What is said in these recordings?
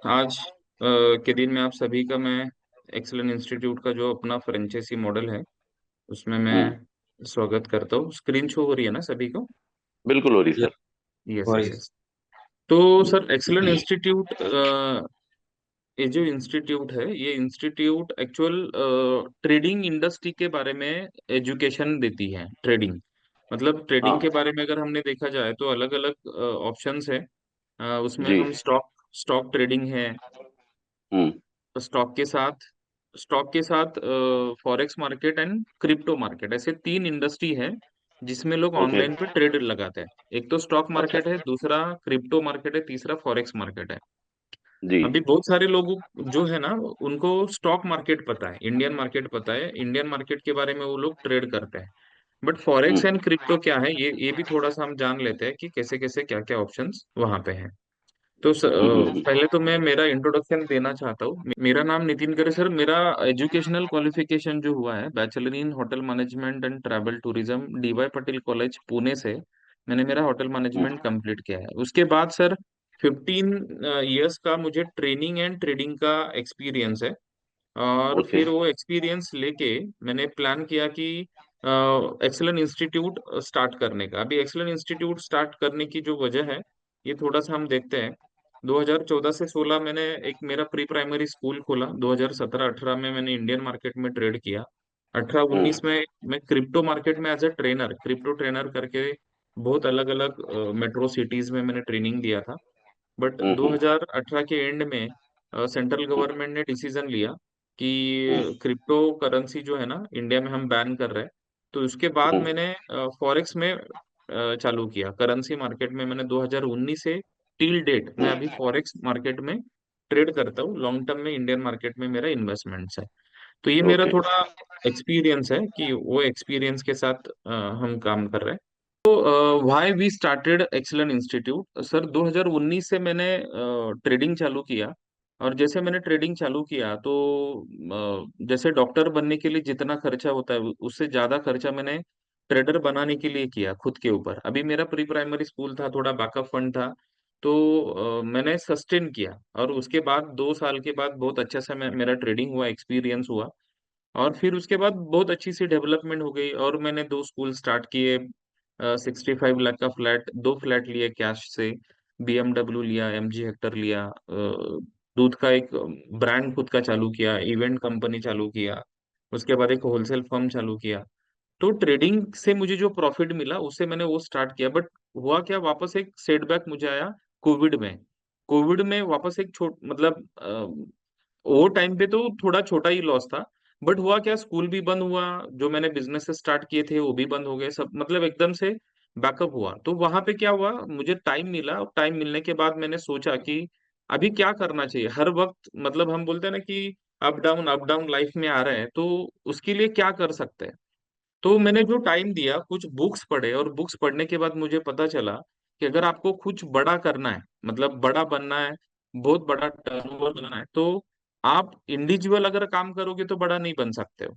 आज के दिन में आप सभी का मैं एक्सेलेंट इंस्टीट्यूट का जो अपना फ्रेंचाइजी मॉडल है उसमें हम्म। मैं स्वागत करता हूँ। स्क्रीन शो हो रही है ना सभी को? बिल्कुल हो रही यस सर। यस और यस इस- यस। तो सर एक्सेलेंट इंस्टीट्यूट ये जो इंस्टीट्यूट है ये इंस्टीट्यूट एक्चुअल ट्रेडिंग इंडस्ट्री के बारे में एजुकेशन देती है। ट्रेडिंग मतलब ट्रेडिंग के हाँ। बारे में अगर हमने देखा जाए तो अलग अलग ऑप्शंस है। उसमें जी। हम स्टॉक ट्रेडिंग है। हम्म। स्टॉक के साथ forex market and crypto market, ऐसे तीन इंडस्ट्री है जिसमें लोग ओके। ऑनलाइन पे ट्रेड लगाते हैं। एक तो स्टॉक अच्छा। मार्केट है, दूसरा क्रिप्टो मार्केट है, तीसरा फॉरेक्स मार्केट है। जी। अभी बहुत सारे लोग जो है ना उनको स्टॉक मार्केट पता है, इंडियन मार्केट पता है, इंडियन मार्केट के बारे में वो लोग ट्रेड करते हैं। But forex hmm and crypto क्या है ये भी थोड़ा सा हम जान लेते हैं कि कैसे कैसे क्या क्या ऑप्शंस वहां पे हैं। तो पहले तो मैं मेरा इंट्रोडक्शन देना चाहता हूँ। मेरा नाम नितिन करे सर। मेरा एजुकेशनल क्वालिफिकेशन जो हुआ है bachelor in hotel management and travel tourism DY Patel college Pune से मैंने मेरा होटल मैनेजमेंट हम्म। कंप्लीट किया है। उसके बाद सर 15 इयर्स का मुझे ट्रेनिंग एंड ट्रेडिंग का एक्सपीरियंस है। और ओके। फिर वो एक्सपीरियंस लेके मैंने प्लान किया कि एक्सेलेंट इंस्टीट्यूट स्टार्ट करने का। अभी एक्सेलेंट इंस्टीट्यूट स्टार्ट करने की जो वजह है ये थोड़ा सा हम देखते हैं। 2014 से 16 मैंने एक मेरा प्री प्राइमरी स्कूल खोला। 2017-18 में मैंने इंडियन मार्केट में ट्रेड किया। 18-19 हम्म में मैं क्रिप्टो मार्केट में as a trainer, crypto trainer करके बहुत अलग अलग मेट्रो सिटीज में मैंने ट्रेनिंग दिया था। बट हम्म 2018 के एंड में सेंट्रल गवर्नमेंट ने डिसीजन लिया हम्म कि क्रिप्टो करेंसी जो है ना इंडिया में हम बैन कर रहे हैं। तो उसके बाद हम्म मैंने फॉरेक्स में चालू किया। करेंसी मार्केट में मैंने 2019 से टिल डेट मैं अभी हम्म। फॉरेक्स मार्केट में ट्रेड करता हूँ। लॉन्ग टर्म में इंडियन मार्केट में मेरा इन्वेस्टमेंट्स है। तो ये मेरा ओके। थोड़ा एक्सपीरियंस है कि वो एक्सपीरियंस के साथ हम काम कर रहे हैं। Why we started excellent institute sir, 2019 से मैंने ट्रेडिंग चालू किया। और जैसे मैंने ट्रेडिंग चालू किया तो जैसे डॉक्टर बनने के लिए जितना खर्चा होता है उससे ज्यादा खर्चा मैंने ट्रेडर बनाने के लिए किया खुद के ऊपर। अभी मेरा प्री प्राइमरी स्कूल था, थोड़ा बैकअप फंड था, तो मैंने सस्टेन किया। और उसके बाद 2 साल के बाद बहुत अच्छा सा मेरा ट्रेडिंग हुआ, एक्सपीरियंस हुआ। और फिर उसके बाद बहुत अच्छी सी डेवलपमेंट हो गई और मैंने 2 स्कूल स्टार्ट किए। 65 लाख का फ्लैट, 2 फ्लैट लिए कैश से, BMW लिया, MG हेक्टर लिया, दूध का एक ब्रांड खुद का चालू किया, इवेंट कंपनी चालू किया। उसके बाद एक होलसेल फर्म चालू किया। तो ट्रेडिंग से मुझे जो प्रॉफिट मिला उससे मैंने वो स्टार्ट किया। बट हुआ क्या, वापस एक सेटबैक मुझे आया कोविड में। कोविड में वापस एक छोट मतलब वो टाइम पे तो थोड़ा छोटा ही लॉस था। बट हुआ क्या, स्कूल भी बंद हुआ, जो मैंने बिजनेस स्टार्ट किए थे वो भी बंद हो गए सब, मतलब एकदम से बैकअप हुआ। तो वहां पे क्या हुआ, मुझे टाइम मिला और टाइम मिलने के बाद मैंने सोचा कि अभी क्या करना चाहिए। हर वक्त मतलब हम बोलते हैं ना कि अप डाउन लाइफ में आ रहे हैं, तो उसके लिए क्या कर सकते हैं। तो मैंने जो टाइम दिया, कुछ बुक्स पढ़े, और बुक्स पढ़ने के बाद मुझे पता चला कि अगर आपको कुछ बड़ा करना है, मतलब बड़ा बनना है, बहुत बड़ा टर्नओवर बनाना है, तो आप इंडिविजुअल अगर काम करोगे तो बड़ा नहीं बन सकते हो।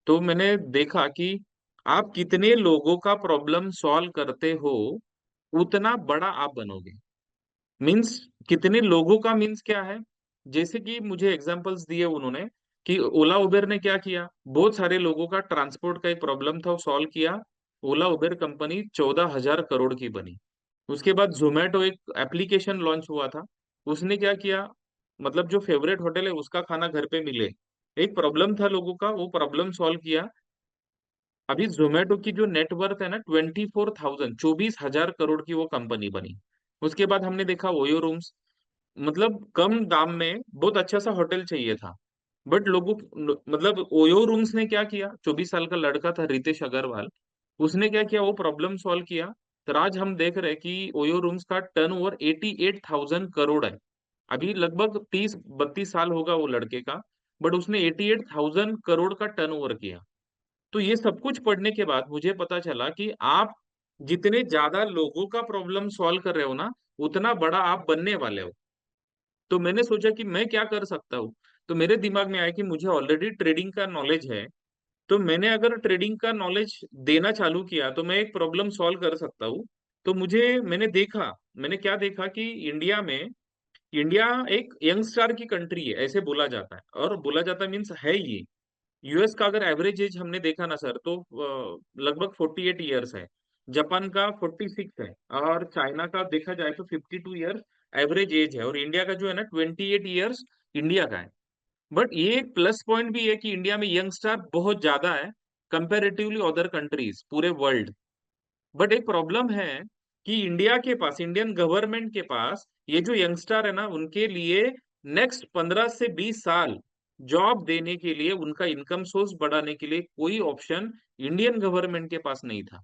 तो मैंने देखा कि आप कितने लोगों का प्रॉब्लम सॉल्व करते हो उतना बड़ा आप बनोगे। मीन्स कितने लोगों का, मीन्स क्या है, जैसे कि मुझे एग्जांपल्स दिए उन्होंने कि ओला उबेर ने क्या किया, बहुत सारे लोगों का ट्रांसपोर्ट का एक प्रॉब्लम था वो सॉल्व किया। ओला उबेर कंपनी 14,000 करोड़ की बनी। उसके बाद जोमेटो एक एप्लीकेशन लॉन्च हुआ था, उसने क्या किया, मतलब जो फेवरेट होटल है उसका खाना घर पे मिले। एक प्रॉब्लम था लोगों का, वो प्रॉब्लम सॉल्व किया। अभी जोमेटो की जो नेटवर्थ है ना 24,000, 24,000 करोड़ की वो कंपनी बनी। उसके बाद हमने देखा ओयो रूम्स, मतलब कम दाम में बहुत अच्छा सा होटल चाहिए था। बट लोगों मतलब ओयो रूम्स ने क्या किया, 24 साल का लड़का था रितेश अग्रवाल, उसने क्या किया, वो प्रॉब्लम सॉल्व किया। तो आज हम देख रहे हैं कि ओयो रूम्स का टर्नओवर 88,000 करोड़ है। अभी लगभग 30-32 साल होगा वो लड़के का, बट उसने 88,000 करोड़ का टर्नओवर किया। तो ये सब कुछ पढ़ने के बाद मुझे पता चला कि आप जितने ज्यादा लोगों का प्रॉब्लम सॉल्व कर रहे हो ना उतना बड़ा आप बनने वाले हो। तो मैंने सोचा कि मैं क्या कर सकता हूँ। तो मेरे दिमाग में आया कि मुझे ऑलरेडी ट्रेडिंग का नॉलेज है, तो मैंने अगर ट्रेडिंग का नॉलेज देना चालू किया तो मैं एक प्रॉब्लम सॉल्व कर सकता हूँ। तो मैंने क्या देखा कि इंडिया में इंडिया एक यंग स्टार की कंट्री है ऐसे बोला जाता है, और बोला जाता है मीन्स है ये। यूएस का अगर एवरेज एज हमने देखा ना सर, तो लगभग 48 ईयर्स है। जापान का 46 है, और चाइना का देखा जाए तो 52 ईयर्स एवरेज एज है, और इंडिया का जो है ना 28 ईयर्स इंडिया का है। बट ये एक प्लस पॉइंट भी है कि इंडिया में यंगस्टर बहुत ज्यादा है कंपेरेटिवली अदर कंट्रीज पूरे वर्ल्ड। बट एक प्रॉब्लम है कि इंडिया के पास, इंडियन गवर्नमेंट के पास, ये जो यंगस्टर है ना उनके लिए नेक्स्ट 15 से 20 साल जॉब देने के लिए, उनका इनकम सोर्स बढ़ाने के लिए कोई ऑप्शन इंडियन गवर्नमेंट के पास नहीं था।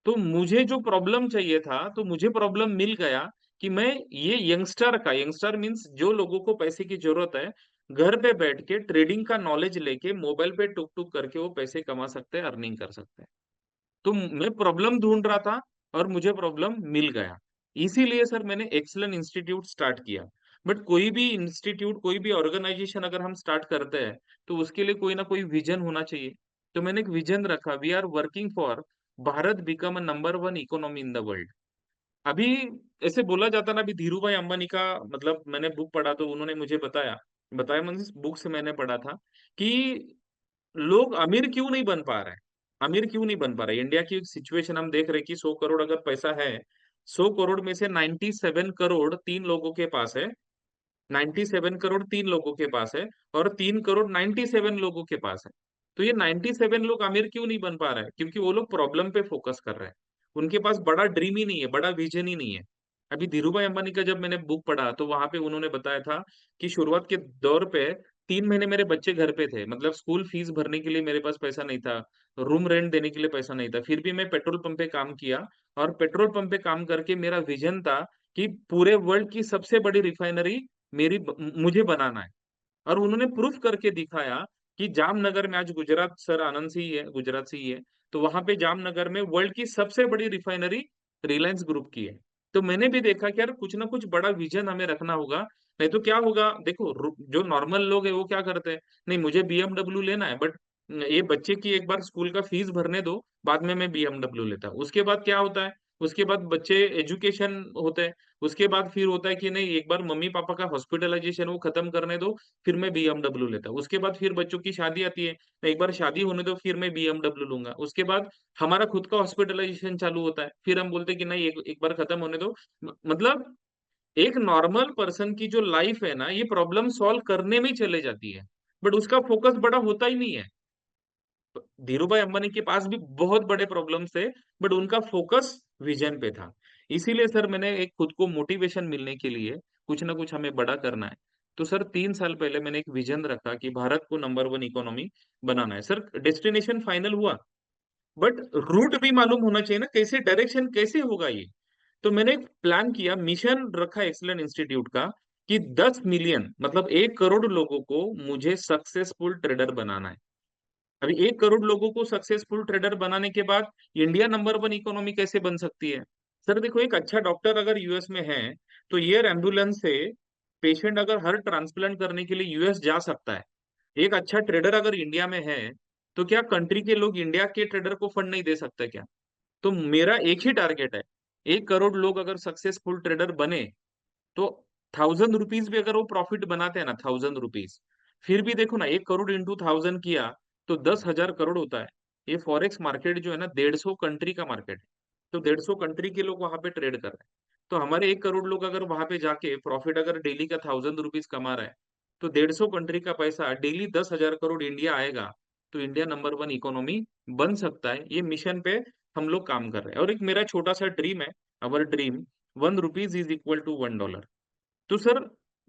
तो मुझे जो प्रॉब्लम चाहिए था, तो मुझे प्रॉब्लम मिल गया कि मैं ये यंगस्टर का, यंगस्टर मीन्स जो लोगों को पैसे की जरूरत है, घर पे बैठ के ट्रेडिंग का नॉलेज लेके मोबाइल पे टुक टुक करके वो पैसे कमा सकते हैं, अर्निंग कर सकते हैं। तो मैं प्रॉब्लम ढूंढ रहा था, और मुझे प्रॉब्लम मिल गया। इसीलिए सर मैंने एक्सलन इंस्टीट्यूट स्टार्ट किया। बट कोई भी इंस्टीट्यूट, कोई भी ऑर्गेनाइजेशन अगर हम स्टार्ट करते हैं, तो उसके लिए कोई ना कोई विजन होना चाहिए। तो मैंने एक विजन रखा, we are working for Bharat become a number one economy in the world. अभी ऐसे बोला जाता ना, अभी धीरू भाई अंबानी का, मतलब मैंने बुक पढ़ा तो उन्होंने मुझे बताया, बताया मतलब बुक से मैंने पढ़ा था कि लोग अमीर क्यों नहीं बन पा रहे हैं, अमीर क्यों नहीं बन पा रहे। इंडिया की सिचुएशन हम देख रहे हैं कि 100 करोड़ अगर पैसा है, 100 करोड़ में से 97 करोड़ तीन लोगों के पास है, 97 करोड़ तीन लोगों के पास है, और 3 करोड़ 97 लोगों के पास है। तो ये 97 लोग अमीर क्यों नहीं बन पा रहे हैं? क्योंकि वो लोग प्रॉब्लम पे फोकस कर रहे हैं। उनके पास बड़ा ड्रीम ही नहीं है, बड़ा विजन ही नहीं है। अभी धीरू भाई अंबानी का जब मैंने बुक पढ़ा, तो वहां पे उन्होंने बताया था कि शुरुआत के दौर पे 3 महीने मेरे बच्चे घर पे थे, मतलब स्कूल फीस भरने के लिए मेरे पास पैसा नहीं था, रूम रेंट देने के लिए पैसा नहीं था, फिर भी मैं पेट्रोल पंप पे काम किया। और पेट्रोल पंप पे काम करके मेरा विजन था कि पूरे वर्ल्ड की सबसे बड़ी रिफाइनरी मुझे बनाना है। और उन्होंने प्रूफ करके दिखाया कि जामनगर में, आज गुजरात सर आनंद से ही है, गुजरात से ही है, तो वहां पे जामनगर में वर्ल्ड की सबसे बड़ी रिफाइनरी रिलायंस ग्रुप की है। तो मैंने भी देखा कि यार कुछ ना कुछ बड़ा विजन हमें रखना होगा, नहीं तो क्या होगा। देखो जो नॉर्मल लोग है वो क्या करते हैं, नहीं मुझे बीएमडब्ल्यू लेना है, बट ये बच्चे की एक बार स्कूल का फीस भरने दो, बाद में मैं बीएमडब्ल्यू लेता हूँ। उसके बाद क्या होता है, उसके बाद बच्चे एजुकेशन होते हैं, उसके बाद फिर होता है कि नहीं एक बार मम्मी पापा का हॉस्पिटलाइजेशन वो खत्म करने दो, फिर मैं बीएमडब्ल्यू लेता हूँ। उसके बाद फिर बच्चों की शादी आती है, तो एक बार शादी होने दो फिर मैं बीएमडब्ल्यू लूंगा। उसके बाद हमारा खुद का हॉस्पिटलाइजेशन चालू होता है, फिर हम बोलते हैं कि नहीं एक बार खत्म होने दो। मतलब एक नॉर्मल पर्सन की जो लाइफ है ना, ये प्रॉब्लम सॉल्व करने में ही चले जाती है, बट उसका फोकस बड़ा होता ही नहीं है। धीरू भाई अंबानी के पास भी बहुत बड़े प्रॉब्लम्स थे, बट उनका फोकस विजन पे था। इसीलिए सर मैंने एक खुद को मोटिवेशन मिलने के लिए, कुछ ना कुछ हमें बड़ा करना है। तो सर 3 साल पहले मैंने एक विजन रखा कि भारत को नंबर वन इकोनॉमी बनाना है। सर डेस्टिनेशन फाइनल हुआ, बट रूट भी मालूम होना चाहिए ना, कैसे डायरेक्शन कैसे होगा ये। तो मैंने एक प्लान किया, मिशन रखा एक्सलेंट इंस्टीट्यूट का, कि 10 मिलियन मतलब 1 करोड़ लोगों को मुझे सक्सेसफुल ट्रेडर बनाना है। अभी 1 करोड़ लोगों को सक्सेसफुल ट्रेडर बनाने के बाद इंडिया नंबर वन इकोनॉमी कैसे बन सकती है? सर देखो, एक अच्छा डॉक्टर अगर यूएस में है, तो एयर एम्बुलेंस से पेशेंट अगर हर ट्रांसप्लांट करने के लिए यूएस जा सकता है। एक अच्छा ट्रेडर अगर इंडिया में है, तो क्या कंट्री के लोग इंडिया के ट्रेडर को फंड नहीं दे सकते क्या? तो मेरा एक ही टारगेट है, 1 करोड़ लोग अगर सक्सेसफुल ट्रेडर बने, तो 1000 रुपीज भी अगर वो प्रॉफिट बनाते हैं ना, 1000 रुपीज, फिर भी देखो ना, 1 करोड़ इंटू 1000 किया तो 10,000 करोड़ होता है। ये फॉरेक्स मार्केट जो है ना, 150 कंट्री का मार्केट है। तो 150 कंट्री के लोग वहां पे ट्रेड कर रहे हैं। तो हमारे 1 करोड़ लोग अगर वहां पे जाके प्रॉफिट अगर डेली का 1000 रुपीज कमा रहा है, तो 150 कंट्री का पैसा डेली 10,000 करोड़ इंडिया आएगा। तो इंडिया नंबर वन इकोनॉमी बन सकता है। ये मिशन पे हम लोग काम कर रहे हैं। और एक मेरा छोटा सा ड्रीम है, our dream, 1 rupees is equal to $1। तो सर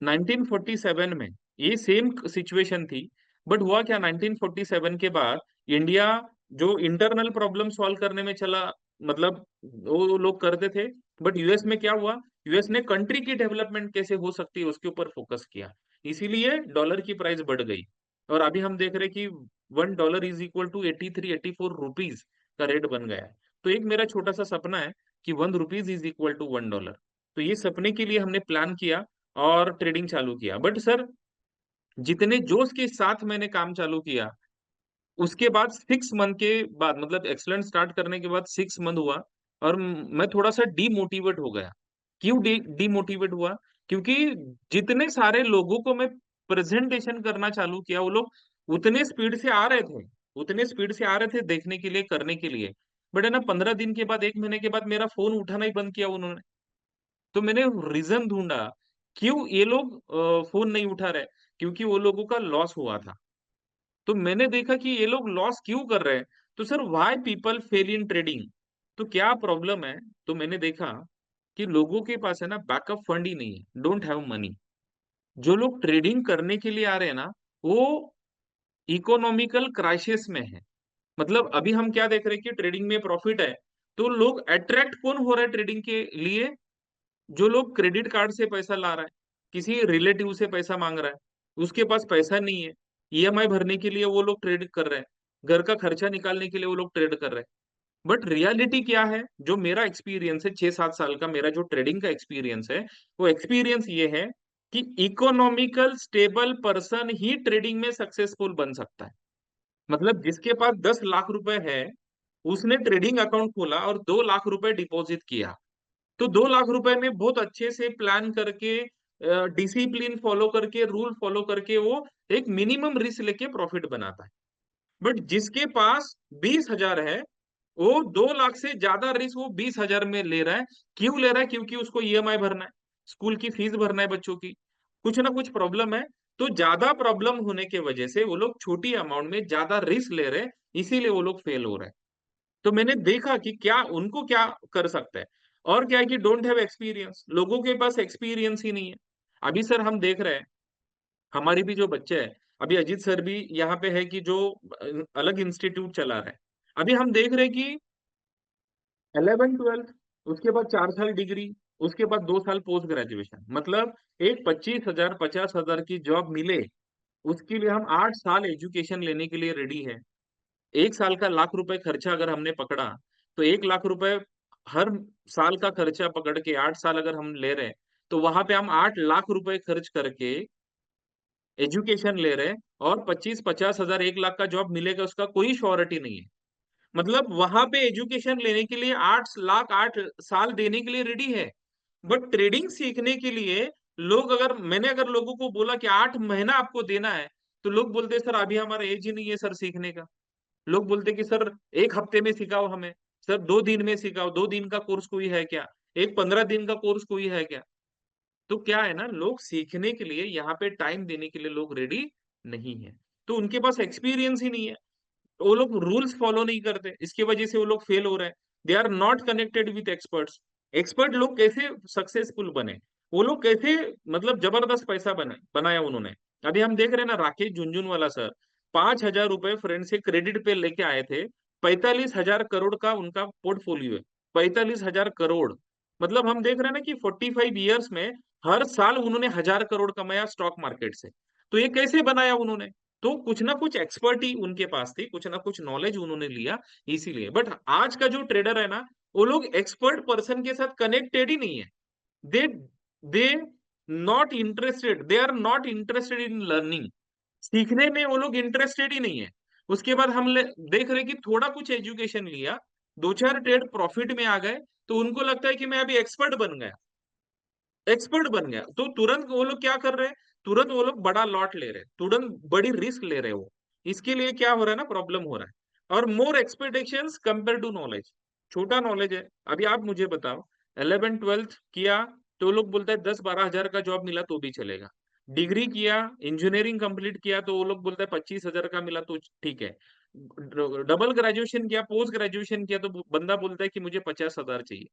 1947 में ये सेम सिचुएशन थी, बट हुआ क्या, 1947 के बाद इंडिया जो इंटरनल प्रॉब्लम सॉल्व करने में चला, मतलब वो लोग करते थे, बट यूएस में क्या हुआ, यूएस ने कंट्री की डेवलपमेंट कैसे हो सकती है उसके ऊपर फोकस किया। इसीलिए डॉलर की प्राइस बढ़ गई, और अभी हम देख रहे हैं कि $1 इज इक्वल टू 83-84 रुपीज का रेट बन गया है। तो एक मेरा छोटा सा सपना है कि 1 रुपीज इज इक्वल टू $1। तो ये सपने के लिए हमने प्लान किया और ट्रेडिंग चालू किया। बट सर जितने जोश के साथ मैंने काम चालू किया, उसके बाद 6 मंथ के बाद, मतलब एक्सलेंट स्टार्ट करने के बाद 6 मंथ हुआ, और मैं थोड़ा सा डीमोटिवेट हो गया। क्यों डीमोटिवेट हुआ? क्योंकि जितने सारे लोगों को मैं प्रेजेंटेशन करना चालू किया, वो लोग उतने स्पीड से आ रहे थे, उतने स्पीड से आ रहे थे देखने के लिए, करने के लिए। बट है ना, 15 दिन के बाद, 1 महीने के बाद मेरा फोन उठाना ही बंद किया उन्होंने। तो मैंने रीजन ढूंढा, क्यों ये लोग फोन नहीं उठा रहे। क्योंकि वो लोगों का लॉस हुआ था। तो मैंने देखा कि ये लोग लॉस क्यों कर रहे हैं। तो sir, why people fail in trading, तो क्या प्रॉब्लम है। तो मैंने देखा कि लोगों के पास है ना बैकअप फंड ही नहीं है, डोंट हैव मनी। जो लोग ट्रेडिंग करने के लिए आ रहे हैं ना, वो इकोनॉमिकल क्राइसिस में है। मतलब अभी हम क्या देख रहे हैं कि ट्रेडिंग में प्रॉफिट है, तो लोग अट्रैक्ट कौन हो रहा है ट्रेडिंग के लिए। जो लोग क्रेडिट कार्ड से पैसा ला रहा है, किसी रिलेटिव से पैसा मांग रहा है, उसके पास पैसा नहीं है, ईएमआई भरने के लिए वो लोग ट्रेड कर रहे हैं, घर का खर्चा निकालने के लिए वो लोग ट्रेड कर रहे हैं। बट रियलिटी क्या है, जो मेरा एक्सपीरियंस है 6-7 साल का, मेरा जो ट्रेडिंग का एक्सपीरियंस है, वो एक्सपीरियंस ये है कि इकोनॉमिकल स्टेबल पर्सन ही ट्रेडिंग में सक्सेसफुल बन सकता है। मतलब जिसके पास 10 लाख रुपए है, उसने ट्रेडिंग अकाउंट खोला और 2 लाख रुपए डिपॉजिट किया, तो 2 लाख रुपए में बहुत अच्छे से प्लान करके, डिसिप्लिन फॉलो करके, रूल फॉलो करके, वो एक मिनिमम रिस्क लेके प्रॉफिट बनाता है। बट जिसके पास 20 हजार है, वो 2 लाख से ज्यादा रिस्क वो 20 हजार में ले रहा है। क्यों ले रहा है? क्योंकि उसको ईएमआई भरना है, स्कूल की फीस भरना है बच्चों की, कुछ ना कुछ प्रॉब्लम है। तो ज्यादा प्रॉब्लम होने की वजह से वो लोग छोटी अमाउंट में ज्यादा रिस्क ले रहे हैं, इसीलिए वो लोग फेल हो रहे हैं। तो मैंने देखा कि क्या उनको क्या कर सकते हैं। और क्या है कि डोंट हैव एक्सपीरियंस, लोगों के पास एक्सपीरियंस ही नहीं है। अभी सर हम देख रहे हैं, हमारी भी जो बच्चे हैं, अभी अजीत सर भी यहाँ पे है कि जो अलग इंस्टीट्यूट चला रहा है। अभी हम देख रहे हैं कि 11 12, उसके बाद 4 साल डिग्री, उसके बाद 2 साल पोस्ट ग्रेजुएशन, मतलब एक 25 हजार 50 हजार की जॉब मिले, उसके लिए हम 8 साल एजुकेशन लेने के लिए रेडी है। 1 साल का 1 लाख रुपए खर्चा अगर हमने पकड़ा, तो 1 लाख रुपए हर साल का खर्चा पकड़ के 8 साल अगर हम ले रहे हैं, तो वहां पे हम 8 लाख रुपए खर्च करके एजुकेशन ले रहे हैं, और 25 50 हजार 1 लाख का जॉब मिलेगा, उसका कोई श्योरिटी नहीं है। मतलब वहां पे एजुकेशन लेने के लिए 8 लाख 8 साल देने के लिए रेडी है। बट ट्रेडिंग सीखने के लिए लोग, अगर मैंने अगर लोगों को बोला कि 8 महीना आपको देना है, तो लोग बोलते हैं सर अभी हमारा एज ही नहीं है सर सीखने का। लोग बोलते कि सर 1 हफ्ते में सिखाओ हमें, सर 2 दिन में सिखाओ, 2 दिन का कोर्स कोई है क्या, एक 15 दिन का कोर्स कोई है क्या। तो क्या है ना, लोग सीखने के लिए, यहाँ पे टाइम देने के लिए लोग रेडी नहीं है। तो उनके पास एक्सपीरियंस ही नहीं है, वो लोग रूल्स फॉलो नहीं करते, इसकी वजह से वो लोग फेल हो रहे हैं। They are not connected with experts. Expert लोग कैसे सक्सेसफुल बने, वो लोग कैसे, मतलब जबरदस्त पैसा बनाया उन्होंने। अभी हम देख रहे हैं ना, राकेश झुनझुनवाला सर 5 हजार रुपए फ्रेंड से क्रेडिट पे लेके आए थे। 45 हजार करोड़ का उनका पोर्टफोलियो है, 45 हजार करोड़। मतलब हम देख रहे हैं ना कि 45 ईयर्स में हर साल उन्होंने 1 हजार करोड़ कमाया स्टॉक मार्केट से। तो ये कैसे बनाया उन्होंने? तो कुछ ना कुछ एक्सपर्टी उनके पास थी, कुछ ना कुछ नॉलेज उन्होंने लिया, इसीलिए। बट आज का जो ट्रेडर है ना, वो लोग एक्सपर्ट पर्सन के साथ कनेक्टेड ही नहीं है। They they not interested in learning. सीखने में वो लोग इंटरेस्टेड ही नहीं है। उसके बाद देख रहे कि थोड़ा कुछ एजुकेशन लिया, 2 4 ट्रेड प्रॉफिट में आ गए, तो उनको लगता है कि मैं अभी एक्सपर्ट बन गया, एक्सपर्ट बन गया। तो तुरंत वो लोग क्या कर रहे हैं, तुरंत वो लोग बड़ा लॉट ले रहे हैं, तुरंत बड़ी रिस्क ले रहे हैं वो। इसके लिए क्या हो रहा है ना, प्रॉब्लम हो रहा है। और मोर एक्सपेक्टेशंस कंपेयर टू नॉलेज, छोटा नॉलेज है। अभी आप मुझे बताओ, 11 12 किया, तो लोग बोलते हैं 10 12 हजार का जॉब मिला तो भी चलेगा। डिग्री किया, इंजीनियरिंग कंप्लीट किया, तो वो लोग बोलते हैं 25 हजार का मिला तो ठीक है। डबल ग्रेजुएशन किया, पोस्ट ग्रेजुएशन किया, तो बंदा बोलता है कि मुझे 50 हजार चाहिए।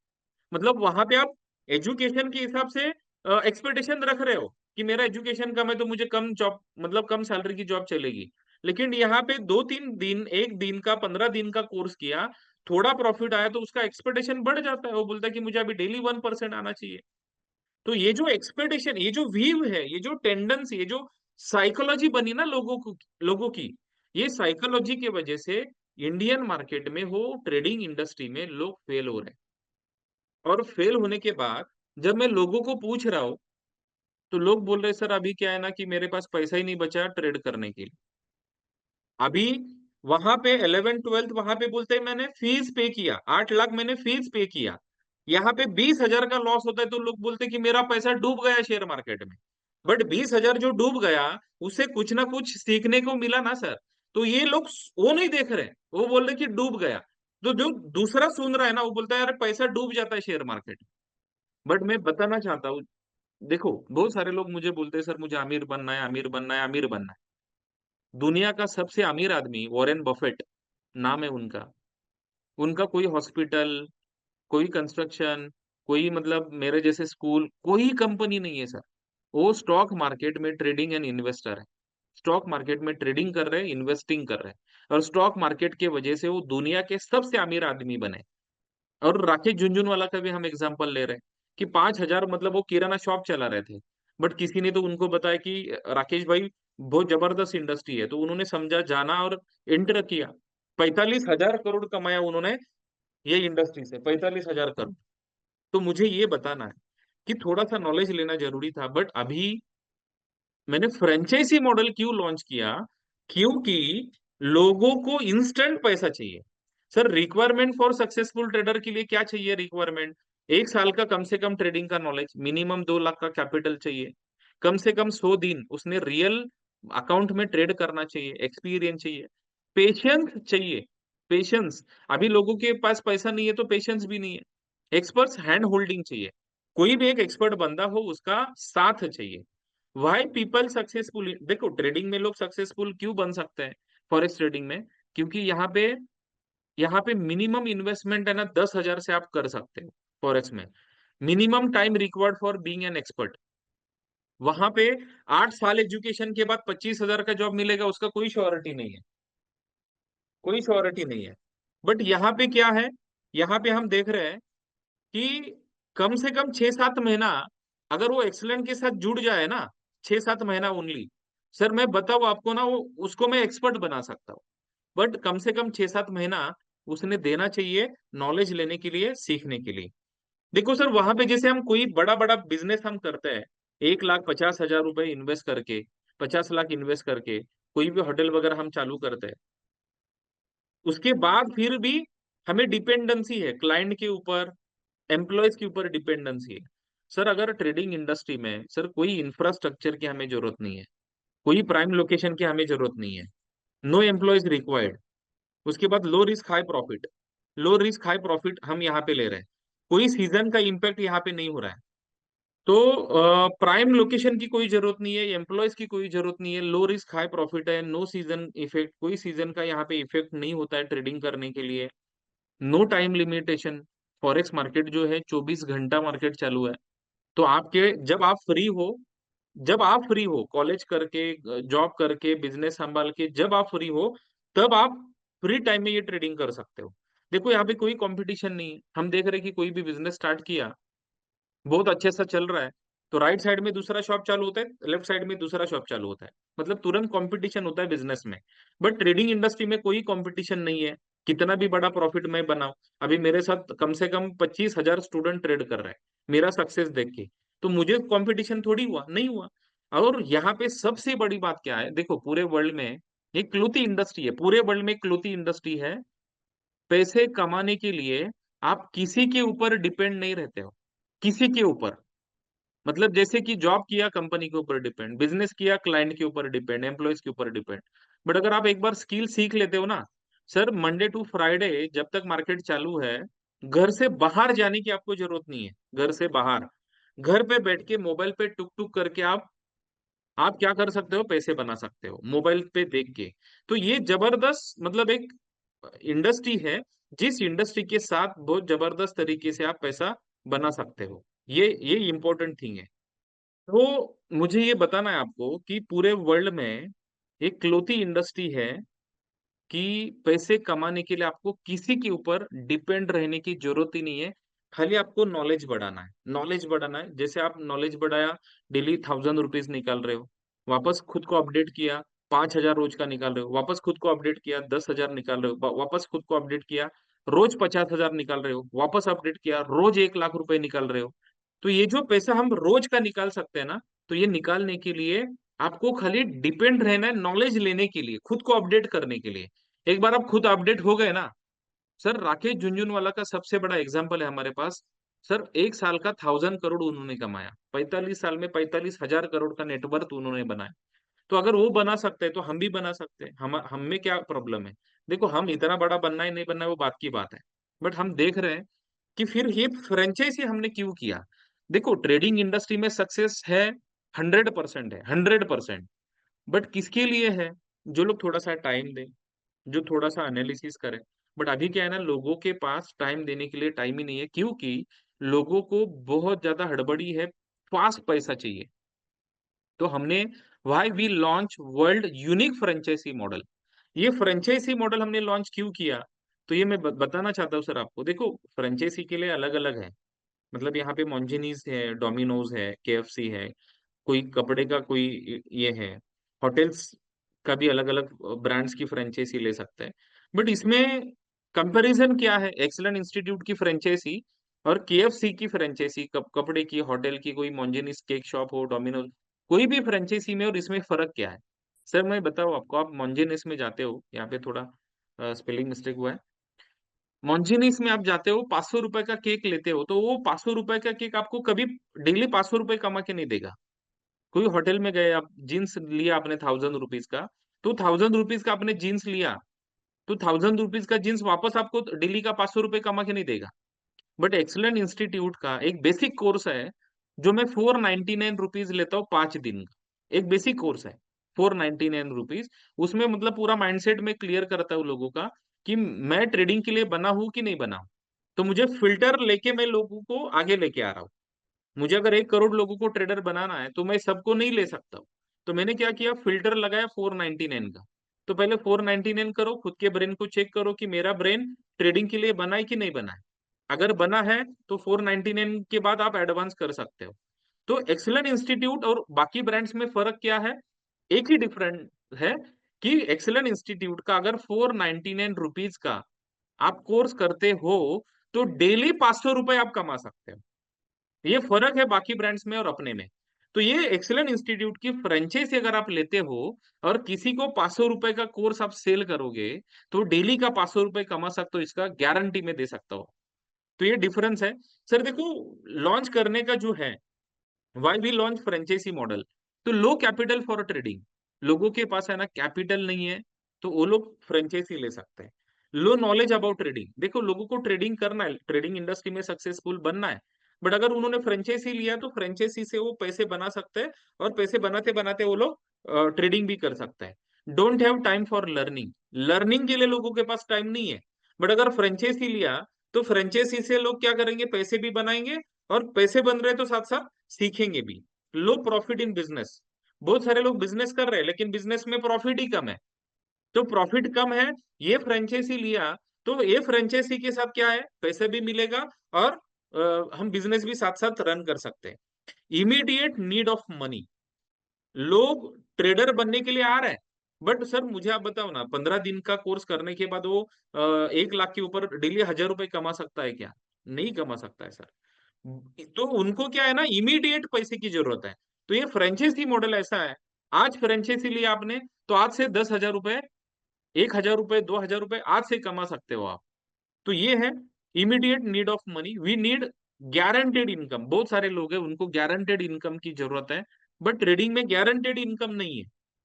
मतलब वहां पे आप एजुकेशन के हिसाब से एक्सपेक्टेशन रख रहे हो कि मेरा एजुकेशन कम है तो मुझे कम जॉब, मतलब कम सैलरी की जॉब चलेगी। लेकिन यहाँ पे 2 3 दिन, 1 दिन का, 15 दिन का कोर्स किया, थोड़ा प्रॉफिट आया, तो उसका एक्सपेक्टेशन बढ़ जाता है। वो बोलता है कि मुझे अभी डेली 1% आना चाहिए। तो ये जो एक्सपेक्टेशन, ये जो व्यू है, ये जो टेंडेंसी, ये जो साइकोलॉजी बनी ना लोगों की, ये साइकोलॉजी की वजह से इंडियन मार्केट में हो, ट्रेडिंग इंडस्ट्री में लोग फेल हो रहे हैं। और फेल होने के बाद जब मैं लोगों को पूछ रहा हूँ, तो लोग बोल रहे सर अभी क्या है ना कि मेरे पास पैसा ही नहीं बचा ट्रेड करने के लिए। अभी वहां पे 11 12 वहां पे बोलते हैं मैंने फीस पे किया, 8 लाख मैंने फीस पे किया। यहाँ पे 20,000 का लॉस होता है तो लोग बोलते हैं कि मेरा पैसा डूब गया शेयर मार्केट में। बट 20,000 जो डूब गया, उससे कुछ ना कुछ सीखने को मिला ना सर। तो ये लोग वो नहीं देख रहे, वो बोल रहे कि डूब गया। तो जो दूसरा सुन रहा है ना, वो बोलता है यार पैसा डूब जाता है शेयर मार्केट में। बट मैं बताना चाहता हूँ, देखो बहुत सारे लोग मुझे बोलते हैं सर मुझे अमीर बनना है, अमीर बनना है, अमीर बनना है। दुनिया का सबसे अमीर आदमी वॉरेन बफेट नाम है उनका। उनका कोई हॉस्पिटल, कोई कंस्ट्रक्शन, कोई मतलब मेरे जैसे स्कूल, कोई कंपनी नहीं है सर। वो स्टॉक मार्केट में ट्रेडिंग एंड इन्वेस्टर है। स्टॉक मार्केट में ट्रेडिंग कर रहे हैं, इन्वेस्टिंग कर रहे हैं, और स्टॉक मार्केट के वजह से वो दुनिया के सबसे अमीर आदमी बने। और राकेश झुनझुनवाला का भी हम एग्जांपल ले रहे हैं कि 5,000 मतलब वो किराना शॉप चला रहे थे। बट किसी ने तो उनको बताया कि राकेश भाई बहुत जबरदस्त इंडस्ट्री है, तो उन्होंने समझा, जाना और एंटर किया। 45,000 करोड़ कमाया उन्होंने ये इंडस्ट्री से, 45,000 करोड़। तो मुझे ये बताना है कि थोड़ा सा नॉलेज लेना जरूरी था। बट अभी मैंने फ्रेंचाइजी मॉडल क्यों लॉन्च किया? क्योंकि लोगों को इंस्टेंट पैसा चाहिए। Sir requirement for successful trader के लिए क्या चाहिए? रिक्वायरमेंट 1 साल का कम से कम ट्रेडिंग का नॉलेज, मिनिमम 2 लाख का कैपिटल चाहिए, कम से कम 100 दिन उसने रियल अकाउंट में ट्रेड करना चाहिए, एक्सपीरियंस चाहिए, पेशेंस चाहिए। पेशेंस, अभी लोगों के पास पैसा नहीं है तो पेशेंस भी नहीं है। एक्सपर्ट्स हैंड होल्डिंग चाहिए, कोई भी एक एक्सपर्ट बंदा हो उसका साथ चाहिए। वाई पीपल सक्सेसफुल, देखो ट्रेडिंग में लोग सक्सेसफुल क्यों बन सकते हैं, फॉरेक्स ट्रेडिंग में? क्योंकि यहाँ पे मिनिमम इन्वेस्टमेंट है ना 10,000 से आप कर सकते हो फॉरेक्स में। Minimum time required for being an expert. वहां पे 8 साल एजुकेशन के बाद 25,000 का जॉब मिलेगा, उसका कोई श्योरिटी नहीं है, कोई श्योरिटी नहीं है। बट यहाँ पे क्या है, यहाँ पे हम देख रहे हैं कि कम से कम 6-7 महीना अगर वो एक्सलेंट के साथ जुड़ जाए ना, 6-7 महीना ओनली, सर मैं बताऊं आपको ना, वो उसको मैं एक्सपर्ट बना सकता हूँ। बट कम से कम 6-7 महीना उसने देना चाहिए नॉलेज लेने के लिए, सीखने के लिए। देखो सर वहां पे जैसे हम कोई बड़ा बड़ा बिजनेस हम करते हैं, 1,50,000 रुपए इन्वेस्ट करके, 50 लाख इन्वेस्ट करके कोई भी होटल वगैरह हम चालू करते हैं, उसके बाद फिर भी हमें डिपेंडेंसी है क्लाइंट के ऊपर, एम्प्लॉयज के ऊपर डिपेंडेंसी है। सर अगर ट्रेडिंग इंडस्ट्री में सर कोई इंफ्रास्ट्रक्चर की हमें जरूरत नहीं है, कोई प्राइम लोकेशन की हमें जरूरत नहीं है, नो एम्प्लॉयज रिक्वायर्ड, उसके बाद low risk high profit, low risk high profit हम यहाँ पे ले रहे हैं, कोई सीजन का इम्पैक्ट यहाँ पे नहीं हो रहा है, तो प्राइम लोकेशन की कोई जरूरत नहीं है, एम्प्लॉयज की कोई जरूरत नहीं है, लो रिस्क हाई प्रॉफिट है, नो सीजन इफेक्ट, कोई सीजन का यहाँ पे इफेक्ट नहीं होता है ट्रेडिंग करने के लिए, no time limitation. Forex market जो है 24 घंटा मार्केट चालू है। तो आपके जब आप फ्री हो कॉलेज करके, जॉब करके, बिजनेस संभाल के, जब आप फ्री हो तब आप फ्री टाइम में ये ट्रेडिंग कर सकते हो। देखो यहाँ पे कोई कंपटीशन नहीं है। हम देख रहे हैं कि कोई भी बिजनेस स्टार्ट किया, बहुत अच्छे से चल रहा है, तो राइट साइड में दूसरा शॉप चालू होता है, लेफ्ट साइड में दूसरा शॉप चालू होता है, मतलब तुरंत कंपटीशन होता है बिजनेस में। बट ट्रेडिंग इंडस्ट्री में कोई कंपटीशन नहीं है, कितना भी बड़ा प्रॉफिट मैं बनाऊं। अभी मेरे साथ कम से कम 25,000 स्टूडेंट ट्रेड कर रहे हैं मेरा सक्सेस देख के, तो मुझे कंपटीशन थोड़ी हुआ, नहीं हुआ। और यहाँ पे सबसे बड़ी बात क्या है, देखो पूरे वर्ल्ड में एक क्लूथी इंडस्ट्री है, पूरे वर्ल्ड में क्लूथी इंडस्ट्री है। पैसे कमाने के लिए आप किसी के ऊपर डिपेंड नहीं रहते हो, किसी के ऊपर। मतलब जैसे कि जॉब किया कंपनी के ऊपर डिपेंड, बिजनेस किया क्लाइंट के ऊपर डिपेंड, एम्प्लॉयज के ऊपर डिपेंड। बट अगर आप एक बार स्किल सीख लेते हो ना सर, मंडे टू फ्राइडे जब तक मार्केट चालू है, घर से बाहर जाने की आपको जरूरत नहीं है। घर से बाहर, घर पे बैठ के मोबाइल पे टुक टुक करके आप क्या कर सकते हो, पैसे बना सकते हो मोबाइल पे देख के। तो ये जबरदस्त मतलब एक इंडस्ट्री है, जिस इंडस्ट्री के साथ बहुत जबरदस्त तरीके से आप पैसा बना सकते हो। ये इंपॉर्टेंट थिंग है। तो मुझे ये बताना है आपको कि पूरे वर्ल्ड में एक क्लोथी इंडस्ट्री है कि पैसे कमाने के लिए आपको किसी के ऊपर डिपेंड रहने की जरूरत ही नहीं है। खाली आपको नॉलेज बढ़ाना है, नॉलेज बढ़ाना है। जैसे आप नॉलेज बढ़ाया, डेली 1,000 रुपीज निकाल रहे हो, वापस खुद को अपडेट किया, 5,000 रोज का निकाल रहे हो, वापस खुद को अपडेट किया, 10,000 निकाल रहे हो, वापस खुद को अपडेट किया, रोज 50,000 निकाल रहे हो, वापस अपडेट किया, रोज 1 लाख रुपए निकाल रहे हो। तो ये जो पैसा हम रोज का निकाल सकते हैं ना, तो ये निकालने के लिए आपको खाली डिपेंड रहना है, नॉलेज लेने के लिए, खुद को अपडेट करने के लिए। एक बार आप खुद अपडेट हो गए ना, सर राकेश झुनझुनवाला का सबसे बड़ा एग्जांपल है हमारे पास। सर 1 साल का 1000 करोड़ उन्होंने कमाया, 45 साल में 45,000 करोड़ का नेटवर्थ उन्होंने बनाया। तो अगर वो बना सकते हैं तो हम भी बना सकते हैं। हम में क्या प्रॉब्लम है? देखो, हम इतना बड़ा बनना है नहीं बनना है वो बात की बात है, बट हम देख रहे हैं कि फिर ये फ्रेंचाइजी हमने क्यों किया। देखो, ट्रेडिंग इंडस्ट्री में सक्सेस है, 100% है, 100%। बट किसके लिए है? जो लोग थोड़ा सा टाइम दें, जो थोड़ा सा एनालिसिस करें। बट अभी क्या है ना, लोगों के पास टाइम देने के लिए टाइम ही नहीं है, क्योंकि लोगों को बहुत ज्यादा हड़बड़ी है, फास्ट पैसा चाहिए। तो हमने why we launch world unique franchisee model. ये फ्रेंचाइजी मॉडल हमने लॉन्च क्यों किया? तो ये मैं बताना चाहता हूँ सर आपको। देखो, फ्रेंचाइजी के लिए अलग अलग है, मतलब यहाँ पे मॉन्जिनीज है, डोमिनोज है, केएफसी है, कोई कपड़े का कोई ये है, होटल्स का भी अलग अलग ब्रांड्स की फ्रेंचाइजी ले सकते हैं। बट इसमें कंपैरिजन क्या है? एक्सलेंट इंस्टीट्यूट की फ्रेंचाइजी और केएफसी की फ्रेंचाइजी, कपड़े की, होटल की, कोई मॉन्जिनीस केक शॉप हो, डोमिनोज, कोई भी फ्रेंचाइजी में, और इसमें फर्क क्या है? सर मैं बताऊं आपको, आप मॉन्जिनीस में जाते हो, यहाँ पे थोड़ा स्पेलिंग मिस्टेक हुआ है। मॉन्जिनीस में आप जाते हो, 500 रुपए का केक लेते हो, तो वो 500 रुपए का केक आपको कभी डेली 500 रुपए कमा के नहीं देगा। कोई होटल में गए आप, जीन्स लिया आपने 1000 रुपीज का, तो 1000 रुपीज का आपने जीन्स लिया, तो 1000 रुपीज का जीन्स वापस आपको डेली का 500 रुपए कमा के नहीं देगा। बट एक्सलेंट इंस्टीट्यूट का एक बेसिक कोर्स है, जो मैं 499 रुपीज लेता हूँ 5 दिन का। एक बेसिक कोर्स है, 499 रुपीज। उसमें मतलब पूरा माइंडसेट में क्लियर करता हूँ लोगों का, कि मैं ट्रेडिंग के लिए बना हूँ कि नहीं बना हूँ। तो मुझे फिल्टर लेके मैं लोगों को आगे लेके आ रहा हूँ। मुझे अगर 1 करोड़ लोगों को ट्रेडर बनाना है तो मैं सबको नहीं ले सकता हूँ। तो मैंने क्या किया, फिल्टर लगाया 499 का। तो पहले 499 करो, खुद के ब्रेन को चेक करो कि मेरा ब्रेन ट्रेडिंग के लिए बना है कि नहीं बना है। अगर बना है तो 499 के बाद आप एडवांस कर सकते हो। तो एक्सलेंट इंस्टीट्यूट और बाकी ब्रांड्स में फर्क क्या है? एक ही डिफरेंट है, कि एक्सलेंट इंस्टीट्यूट का अगर 499 रुपीज का आप कोर्स करते हो, तो डेली 500 रुपए आप कमा सकते हो। ये फर्क है बाकी ब्रांड्स में और अपने में। तो ये एक्सेलेंट इंस्टीट्यूट की फ्रेंचाइजी अगर आप लेते हो और किसी को 500 रुपए का कोर्स आप सेल करोगे, तो डेली का 500 रुपए कमा सकते हो, इसका गारंटी में दे सकता हूँ। तो ये डिफरेंस है। सर देखो, लॉन्च करने का जो है, why we launch franchisee model, तो लो कैपिटल फॉर ट्रेडिंग। लोगों के पास है ना कैपिटल नहीं है, तो वो लोग फ्रेंचाइजी ले सकते हैं। लो नॉलेज अबाउट ट्रेडिंग, देखो लोगों को ट्रेडिंग करना है, ट्रेडिंग इंडस्ट्री में सक्सेसफुल बनना है। बट अगर उन्होंने फ्रेंचाइजी लिया तो फ्रेंचाइजी से वो पैसे बना सकते हैं, और पैसे बनाते बनाते वो लोग ट्रेडिंग भी कर सकते हैं। Don't have time for learning, learning के लिए लोगों के पास टाइम नहीं है। बट अगर फ्रेंचाइजी लिया, तो फ्रेंचाइजी से लोग क्या करेंगे, पैसे भी बनाएंगे, और पैसे बन रहे तो साथ साथ सीखेंगे भी। लो प्रॉफिट इन बिजनेस, बहुत सारे लोग बिजनेस कर रहे हैं लेकिन बिजनेस में प्रॉफिट ही कम है। तो प्रॉफिट कम है, ये फ्रेंचाइजी लिया, तो ये फ्रेंचाइजी के साथ क्या है, पैसे भी मिलेगा, और हम बिजनेस भी साथ साथ रन कर सकते हैं। इमीडिएट नीड ऑफ मनी, लोग ट्रेडर बनने के लिए आ रहे हैं। बट सर मुझे आप बताओ ना, 15 दिन का कोर्स करने के बाद वो 1 लाख के ऊपर डेली 1000 रुपए कमा सकता है क्या? नहीं कमा सकता है सर। तो उनको क्या है ना, इमीडिएट पैसे की जरूरत है। तो ये फ्रेंचाइजी मॉडल ऐसा है, आज फ्रेंचाइजी लिया आपने, तो आज से 10,000 रुपए, 1,000 रुपए, 2,000 रुपए आज से कमा सकते हो आप। तो ये है immediate need of money, we need guaranteed income. बहुत सारे लोग हैं उनको गारंटेड इनकम की जरूरत है, बट ट्रेडिंग में गारंटेड इनकम नहीं है।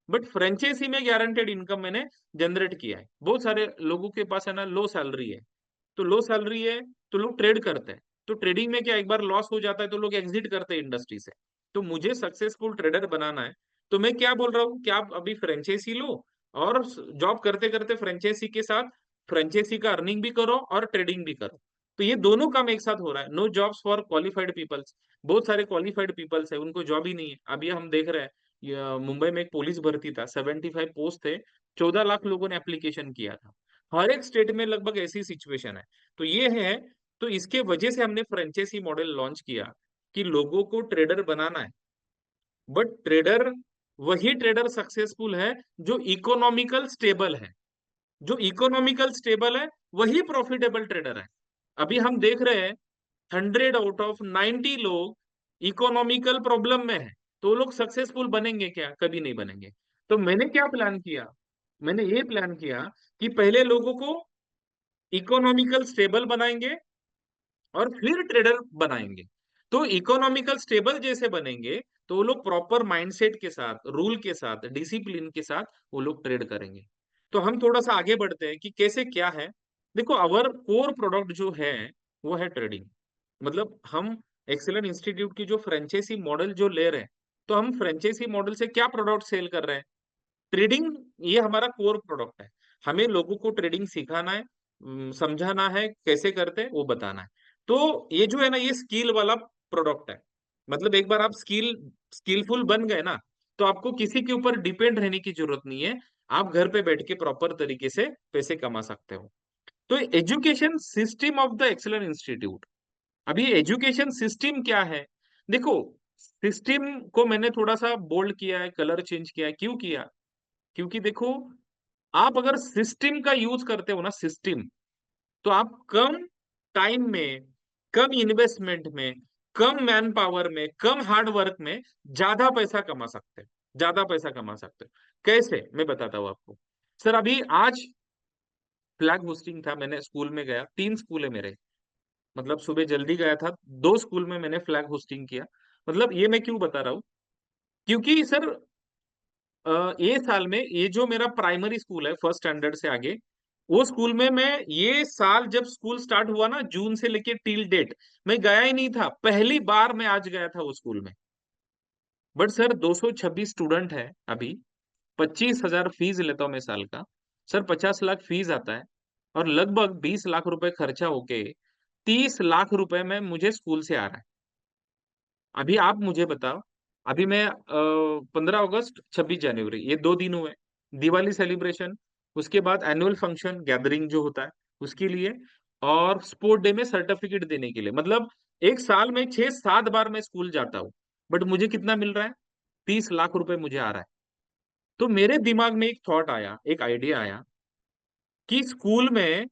बट फ्रेंचाइजी में गारंटेड इनकम मैंने जनरेट किया है। बहुत सारे लोगों के पास है ना लो सैलरी है, तो लो सैलरी है, तो लोग ट्रेड करते हैं। तो ट्रेडिंग में क्या, एक बार लॉस हो जाता है तो लोग एग्जिट करते हैं इंडस्ट्री से। तो मुझे सक्सेसफुल ट्रेडर बनाना है, तो मैं क्या बोल रहा हूँ कि आप अभी फ्रेंचाइजी लो, और जॉब करते करते फ्रेंचाइजी के साथ फ्रेंचाइजी का अर्निंग भी करो और ट्रेडिंग भी करो। तो ये दोनों काम एक साथ हो रहा है। No jobs for qualified peoples, बहुत सारे क्वालिफाइड पीपल्स है उनको जॉब ही नहीं है। अभी हम देख रहे हैं, मुंबई में एक पुलिस भर्ती था, 75 पोस्ट थे, 14 लाख लोगों ने एप्लीकेशन किया था। हर एक स्टेट में लगभग ऐसी सिचुएशन है। तो ये है, तो इसके वजह से हमने फ्रेंचाइजी मॉडल लॉन्च किया, कि लोगों को ट्रेडर बनाना है। बट ट्रेडर, वही ट्रेडर सक्सेसफुल है जो इकोनॉमिकल स्टेबल है। जो इकोनॉमिकल स्टेबल है वही प्रॉफिटेबल ट्रेडर है। अभी हम देख रहे हैं, 100 आउट ऑफ 90 लोग इकोनॉमिकल प्रॉब्लम में है, तो वो लोग सक्सेसफुल बनेंगे क्या? कभी नहीं बनेंगे। तो मैंने क्या प्लान किया, मैंने ये प्लान किया कि पहले लोगों को इकोनॉमिकल स्टेबल बनाएंगे, और फिर ट्रेडर बनाएंगे। तो इकोनॉमिकल स्टेबल जैसे बनेंगे, तो वो लोग प्रॉपर माइंडसेट के साथ, रूल के साथ, डिसिप्लिन के साथ वो लोग ट्रेड करेंगे। तो हम थोड़ा सा आगे बढ़ते हैं कि कैसे क्या है। देखो, अवर कोर प्रोडक्ट जो है वो है ट्रेडिंग। मतलब हम एक्सेलेंट इंस्टीट्यूट की जो फ्रेंचाइजी मॉडल जो ले रहे हैं, तो हम फ्रेंचाइजी मॉडल से क्या प्रोडक्ट सेल कर रहे हैं? ट्रेडिंग। ये हमारा कोर प्रोडक्ट है। हमें लोगों को ट्रेडिंग सिखाना है, समझाना है कैसे करते हैं वो बताना है। तो ये जो है ना, ये स्किल वाला प्रोडक्ट है। मतलब एक बार आप स्किलफुल बन गए ना, तो आपको किसी के ऊपर डिपेंड रहने की जरूरत नहीं है। आप घर पे बैठ के प्रॉपर तरीके से पैसे कमा सकते हो। तो education system of the excellent institute. अभी एजुकेशन सिस्टम क्या है? देखो, सिस्टम को मैंने थोड़ा सा बोल्ड किया है, कलर चेंज किया है। क्यों किया? क्योंकि देखो, आप अगर सिस्टम का यूज करते हो ना, सिस्टम, तो आप कम टाइम में, कम इन्वेस्टमेंट में, कम मैन पावर में, कम हार्ड वर्क में ज्यादा पैसा कमा सकते हो। ज्यादा पैसा कमा सकते हो। कैसे, मैं बताता हूँ आपको। सर, अभी आज फ्लैग होस्टिंग था, मैंने स्कूल में गया, 3 स्कूल है मेरे। मतलब सुबह जल्दी गया था, 2 स्कूल में मैंने फ्लैग होस्टिंग किया। मतलब ये मैं क्यों बता रहा हूँ? क्योंकि सर, ये साल में ये जो मेरा प्राइमरी स्कूल है, फर्स्ट स्टैंडर्ड से आगे, वो स्कूल में मैं ये साल जब स्कूल स्टार्ट हुआ ना, जून से लेके टिल डेट, मैं गया ही नहीं था। पहली बार मैं आज गया था वो स्कूल में। बट सर, 226 स्टूडेंट है अभी। 25,000 फीस लेता हूँ मैं साल का। सर, 50 लाख फीस आता है। और लगभग 20 लाख रुपए खर्चा होके 30 लाख रुपए में मुझे स्कूल से आ रहा है। अभी आप मुझे बताओ, अभी मैं 15 अगस्त, 26 जनवरी, ये 2 दिन हुए। दिवाली सेलिब्रेशन, उसके बाद एनुअल फंक्शन गैदरिंग जो होता है उसके लिए, और स्पोर्ट डे में सर्टिफिकेट देने के लिए। मतलब एक साल में 6-7 बार मैं स्कूल जाता हूँ। बट मुझे कितना मिल रहा है? 30 लाख रुपए मुझे आ रहा है। तो मेरे दिमाग में एक थॉट आया, एक आइडिया आया, कि स्कूल में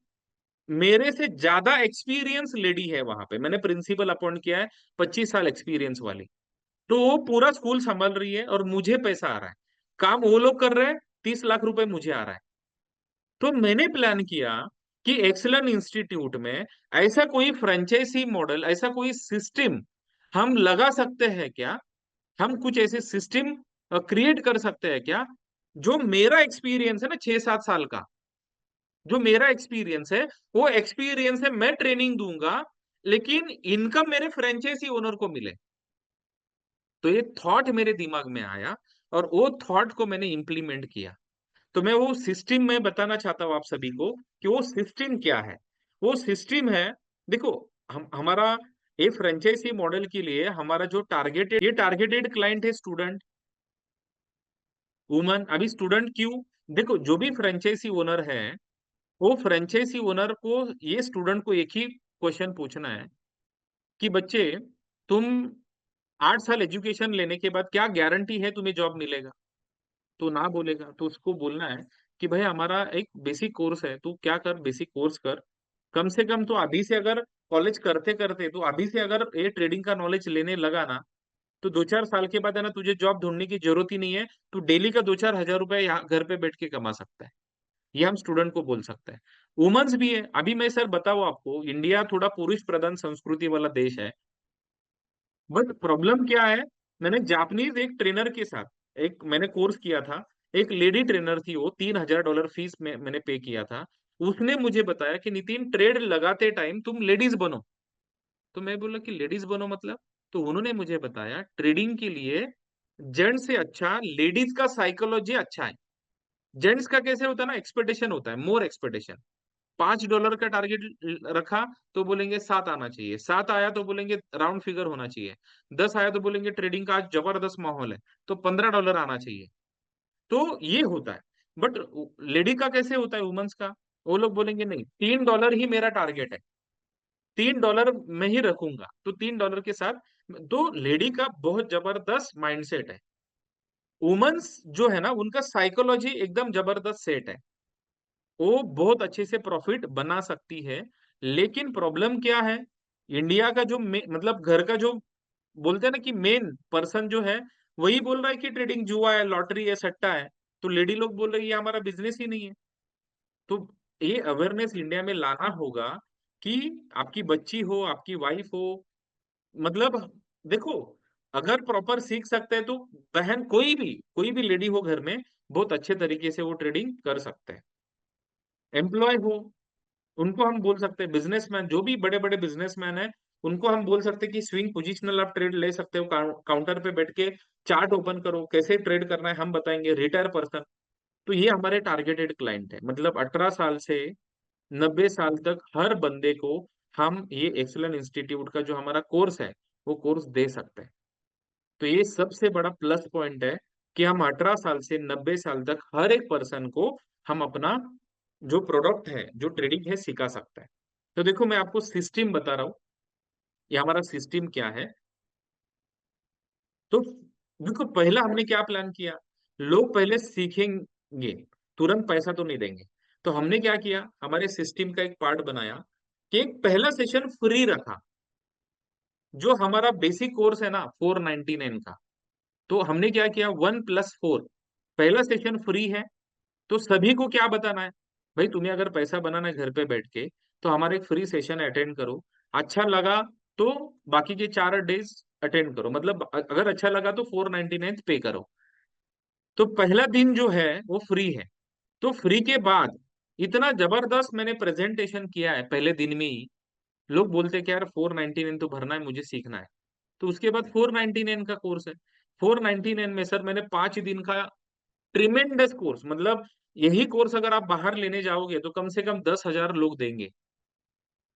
मेरे से ज्यादा एक्सपीरियंस लेडी है वहां पे। मैंने प्रिंसिपल अपॉइंट किया है, 25 साल एक्सपीरियंस वाली। तो वो पूरा स्कूल संभाल रही है और मुझे पैसा आ रहा है। काम वो लोग कर रहे हैं, 30 लाख रुपए मुझे आ रहा है। तो मैंने प्लान किया कि एक्सलेंट इंस्टीट्यूट में ऐसा कोई फ्रेंचाइजी मॉडल, ऐसा कोई सिस्टम हम लगा सकते हैं क्या? हम कुछ ऐसे सिस्टम क्रिएट कर सकते हैं क्या? जो मेरा एक्सपीरियंस है ना, 6-7 साल का, जो मेरा एक्सपीरियंस है, वो एक्सपीरियंस है, मैं ट्रेनिंग दूंगा, लेकिन इनकम मेरे फ्रेंचाइजी ओनर को मिले। तो ये थॉट मेरे दिमाग में आया, और वो थॉट को मैंने इंप्लीमेंट किया। तो मैं वो सिस्टम में बताना चाहता हूँ आप सभी को कि वो सिस्टम क्या है। वो सिस्टम है, देखो, हम हमारा ये फ्रेंचाइजी मॉडल के लिए हमारा जो टारगेटेड क्लाइंट है, स्टूडेंट, वुमन। अभी स्टूडेंट क्यों? देखो, जो भी फ्रेंचाइजी ओनर है, वो फ्रेंचाइजी ओनर को, ये स्टूडेंट को एक ही क्वेश्चन पूछना है कि बच्चे, तुम 8 साल एजुकेशन लेने के बाद क्या गारंटी है तुम्हें जॉब मिलेगा? तो ना बोलेगा, तो उसको बोलना है कि भाई, हमारा एक बेसिक कोर्स है, तू क्या कर, बेसिक कोर्स कर। कम से कम तो अभी से अगर कॉलेज करते करते तो अभी से अगर ये ट्रेडिंग का नॉलेज लेने लगा ना, तो 2-4 साल के बाद है ना, तुझे जॉब ढूंढने की जरूरत ही नहीं है। तू डेली का 2-4 हजार रुपए यहाँ घर पे बैठ के कमा सकता है। ये हम स्टूडेंट को बोल सकते हैं। वुमेन्स भी है। अभी मैं सर बताऊं आपको, इंडिया थोड़ा पुरुष प्रधान संस्कृति वाला देश है। बट प्रॉब्लम क्या है? मैंने जापानीज एक ट्रेनर के साथ एक मैंने कोर्स किया था। एक लेडी ट्रेनर थी, वो $3,000 फीस में मैंने पे किया था। उसने मुझे बताया कि नितिन, ट्रेड लगाते टाइम तुम लेडीज बनो। तो मैं बोला कि लेडीज बनो मतलब? तो उन्होंने मुझे बताया, ट्रेडिंग के लिए जेंट्स से अच्छा लेडीज का साइकोलॉजी अच्छा है। जेंट्स का कैसे होता है ना, एक्सपेक्टेशन होता है, मोर एक्सपेक्टेशन। $5 का टारगेट रखा, तो बोलेंगे 7 आना चाहिए। 7 आया तो बोलेंगे राउंड फिगर होना चाहिए। 10 आया तो बोलेंगे ट्रेडिंग का आज जबरदस्त माहौल है, तो $15 आना चाहिए। तो ये होता है। बट लेडी का कैसे होता है, वुमेन्स का? वो लोग बोलेंगे नहीं, $3 ही मेरा टारगेट है, $3 में ही रखूंगा। तो $3 के साथ, तो लेडी का बहुत जबरदस्त माइंडसेट है। वुमेन्स जो है ना, उनका साइकोलॉजी एकदम जबरदस्त सेट है। वो बहुत अच्छे से प्रॉफिट बना सकती है। लेकिन प्रॉब्लम क्या है? इंडिया का जो मतलब घर का जो बोलते हैं ना कि मेन पर्सन जो है, वही बोल रहा है कि ट्रेडिंग जुआ है, लॉटरी है, सट्टा है। तो लेडी लोग बोल रही है ये हमारा बिजनेस ही नहीं है। तो ये अवेयरनेस इंडिया में लाना होगा कि आपकी बच्ची हो, आपकी वाइफ हो, मतलब देखो, अगर प्रॉपर सीख सकते हैं तो बहन कोई भी लेडी हो घर में, बहुत अच्छे तरीके से वो ट्रेडिंग कर सकते हैं। एम्प्लॉय हो, उनको हम बोल सकते हैं, बिजनेसमैन, जो भी बड़े बड़े बिजनेसमैन है, उनको हम बोल सकते हैं कि स्विंग पोजिशनल आप ट्रेड ले सकते हो, काउंटर पे बैठ के चार्ट ओपन करो, कैसे ट्रेड करना है हम बताएंगे, रिटायर पर्सन। तो ये हमारे टारगेटेड क्लाइंट है, मतलब 18 साल से 90 साल तक हर बंदे को हम ये एक्सलेंट इंस्टीट्यूट का जो हमारा कोर्स है वो कोर्स दे सकते हैं। तो ये सबसे बड़ा प्लस पॉइंट है कि हम 18 साल से 90 साल तक हर एक पर्सन को हम अपना जो प्रोडक्ट है, जो ट्रेडिंग है, सिखा सकता है। तो देखो मैं आपको सिस्टम बता रहा हूँ, ये हमारा सिस्टम क्या है। तो देखो पहला हमने क्या प्लान किया, लोग पहले सीखेंगे, तुरंत पैसा तो नहीं देंगे। तो हमने क्या किया, हमारे सिस्टम का एक पार्ट बनाया कि एक पहला सेशन फ्री रखा। जो हमारा बेसिक कोर्स है ना 499 का, तो हमने क्या किया, 1+4, पहला सेशन फ्री है। तो सभी को क्या बताना है, भाई तुम्हें अगर पैसा बनाना है घर पे बैठ के, तो हमारे एक फ्री सेशन अटेंड करो। अच्छा लगा तो बाकी के 4 डेज अटेंड करो, मतलब अगर अच्छा लगा तो 499 पे करो। तो पहला दिन जो है वो फ्री है। तो फ्री के बाद इतना जबरदस्त मैंने प्रेजेंटेशन किया है पहले दिन में ही, लोग बोलते कि यार 499 तो भरना है, मुझे सीखना है। तो उसके बाद 499 का कोर्स है। 499 में सर मैंने 5 दिन का ट्रिमेंडस कोर्स, मतलब यही कोर्स अगर आप बाहर लेने जाओगे तो कम से कम 10,000 लोग देंगे,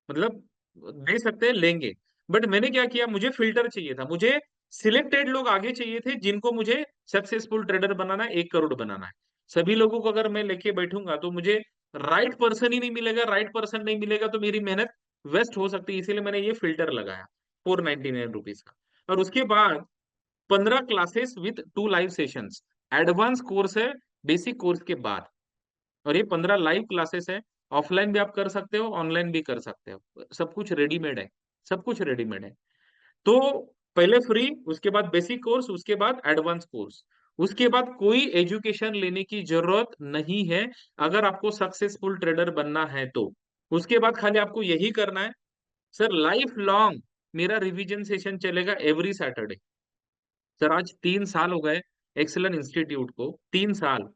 मतलब दे सकते हैं, लेंगे। बट मैंने क्या किया, मुझे फिल्टर चाहिए था, मुझे सिलेक्टेड लोग आगे चाहिए थे जिनको मुझे सक्सेसफुल ट्रेडर बनाना है, 1 करोड़ बनाना है। सभी लोगों को अगर मैं लेके बैठूंगा तो मुझे राइट पर्सन ही नहीं मिलेगा, राइट पर्सन नहीं मिलेगा तो मेरी मेहनत वेस्ट हो सकती है, इसीलिए मैंने ये फिल्टर लगाया 499 रुपीज का। और उसके बाद 15 classes with 2 live sessions, advance course है बेसिक कोर्स के बाद। और ये 15 लाइव क्लासेस है, ऑफलाइन भी आप कर सकते हो, ऑनलाइन भी कर सकते हो, सब कुछ रेडीमेड है, सब कुछ रेडीमेड है। तो पहले फ्री, उसके बाद बेसिक कोर्स, उसके बाद एडवांस कोर्स, उसके बाद कोई एजुकेशन लेने की जरूरत नहीं है अगर आपको सक्सेसफुल ट्रेडर बनना है तो। उसके बाद खाली आपको यही करना है, सर लाइफ लॉन्ग मेरा रिवीजन सेशन चलेगा एवरी सैटरडे। सर आज 3 साल हो गए एक्सेलेंट इंस्टीट्यूट को, 3 साल,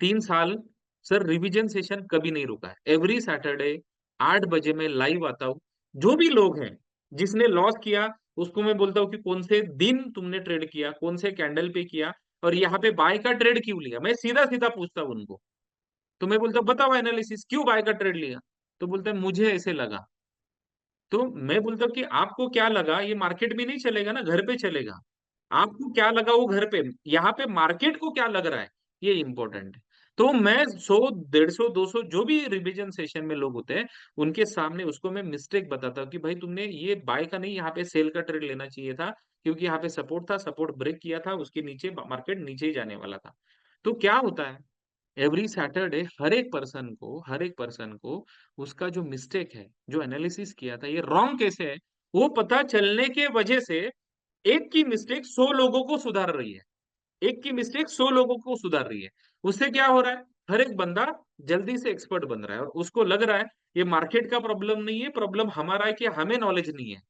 3 साल सर रिवीजन सेशन कभी नहीं रुका है। एवरी सैटरडे 8 बजे मैं लाइव आता हूँ। जो भी लोग हैं, जिसने लॉस किया, उसको मैं बोलता हूँ कि कौन से दिन तुमने ट्रेड किया, कौन से कैंडल पे किया, और यहाँ पे बाय का ट्रेड क्यों लिया, मैं सीधा सीधा पूछता हूँ उनको। तो मैं बोलता हूँ बताओ एनालिसिस क्यों बाय का ट्रेड लिया, तो बोलते हैं मुझे ऐसे लगा। तो मैं बोलता हूँ कि आपको क्या लगा, ये मार्केट में नहीं चलेगा ना, घर पे चलेगा। आपको क्या लगा वो घर पे, यहाँ पे मार्केट को क्या लग रहा है, ये इंपॉर्टेंट है। तो मैं 100 150 200 जो भी रिवीजन सेशन में लोग होते हैं, उनके सामने उसको मैं मिस्टेक बताता हूँ कि भाई तुमने ये बाय का नहीं, यहाँ पे सेल का ट्रेड लेना चाहिए था, क्योंकि यहाँ पे सपोर्ट था, सपोर्ट ब्रेक किया था, उसके नीचे मार्केट नीचे ही जाने वाला था। तो क्या होता है, एवरी सैटरडे हर एक पर्सन को उसका जो मिस्टेक है, जो एनालिसिस किया था, ये रॉन्ग कैसे है, वो पता चलने के वजह से एक की मिस्टेक 100 लोगों को सुधार रही है, एक की मिस्टेक 100 लोगों को सुधार रही है। उससे क्या हो रहा है, हर एक बंदा जल्दी से एक्सपर्ट बन रहा है, और उसको लग रहा है ये मार्केट का प्रॉब्लम नहीं है, प्रॉब्लम हमारा है कि हमें नॉलेज नहीं है।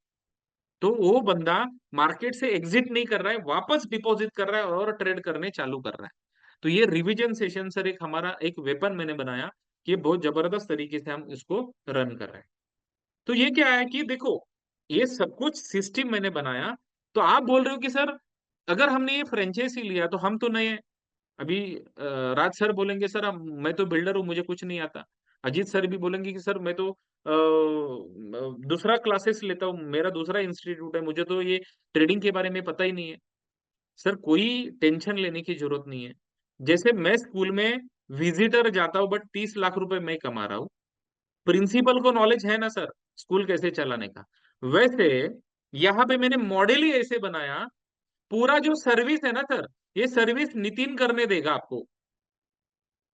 तो वो बंदा मार्केट से एग्जिट नहीं कर रहा है, वापस डिपॉजिट कर रहा है और ट्रेड करने चालू कर रहा है। तो ये रिवीजन सेशन सर एक हमारा एक वेपन मैंने बनाया कि बहुत जबरदस्त तरीके से हम इसको रन कर रहे हैं। तो ये क्या है कि देखो, ये सब कुछ सिस्टम मैंने बनाया। तो आप बोल रहे हो कि सर अगर हमने ये फ्रेंचाइजी लिया तो हम तो नए हैं। अभी राज सर बोलेंगे सर मैं तो बिल्डर हूँ, मुझे कुछ नहीं आता। अजीत सर भी बोलेंगे कि सर मैं तो दूसरा क्लासेस लेता हूँ, मेरा दूसरा इंस्टीट्यूट है, मुझे तो ये ट्रेडिंग के बारे में पता ही नहीं है। सर कोई टेंशन लेने की जरूरत नहीं है। जैसे मैं स्कूल में विजिटर जाता हूँ बट 30 लाख रुपए मैं कमा रहा हूँ, प्रिंसिपल को नॉलेज है ना सर स्कूल कैसे चलाने का, वैसे यहाँ पे मैंने मॉडल ही ऐसे बनाया। पूरा जो सर्विस है ना सर, ये सर्विस नितिन करने देगा आपको।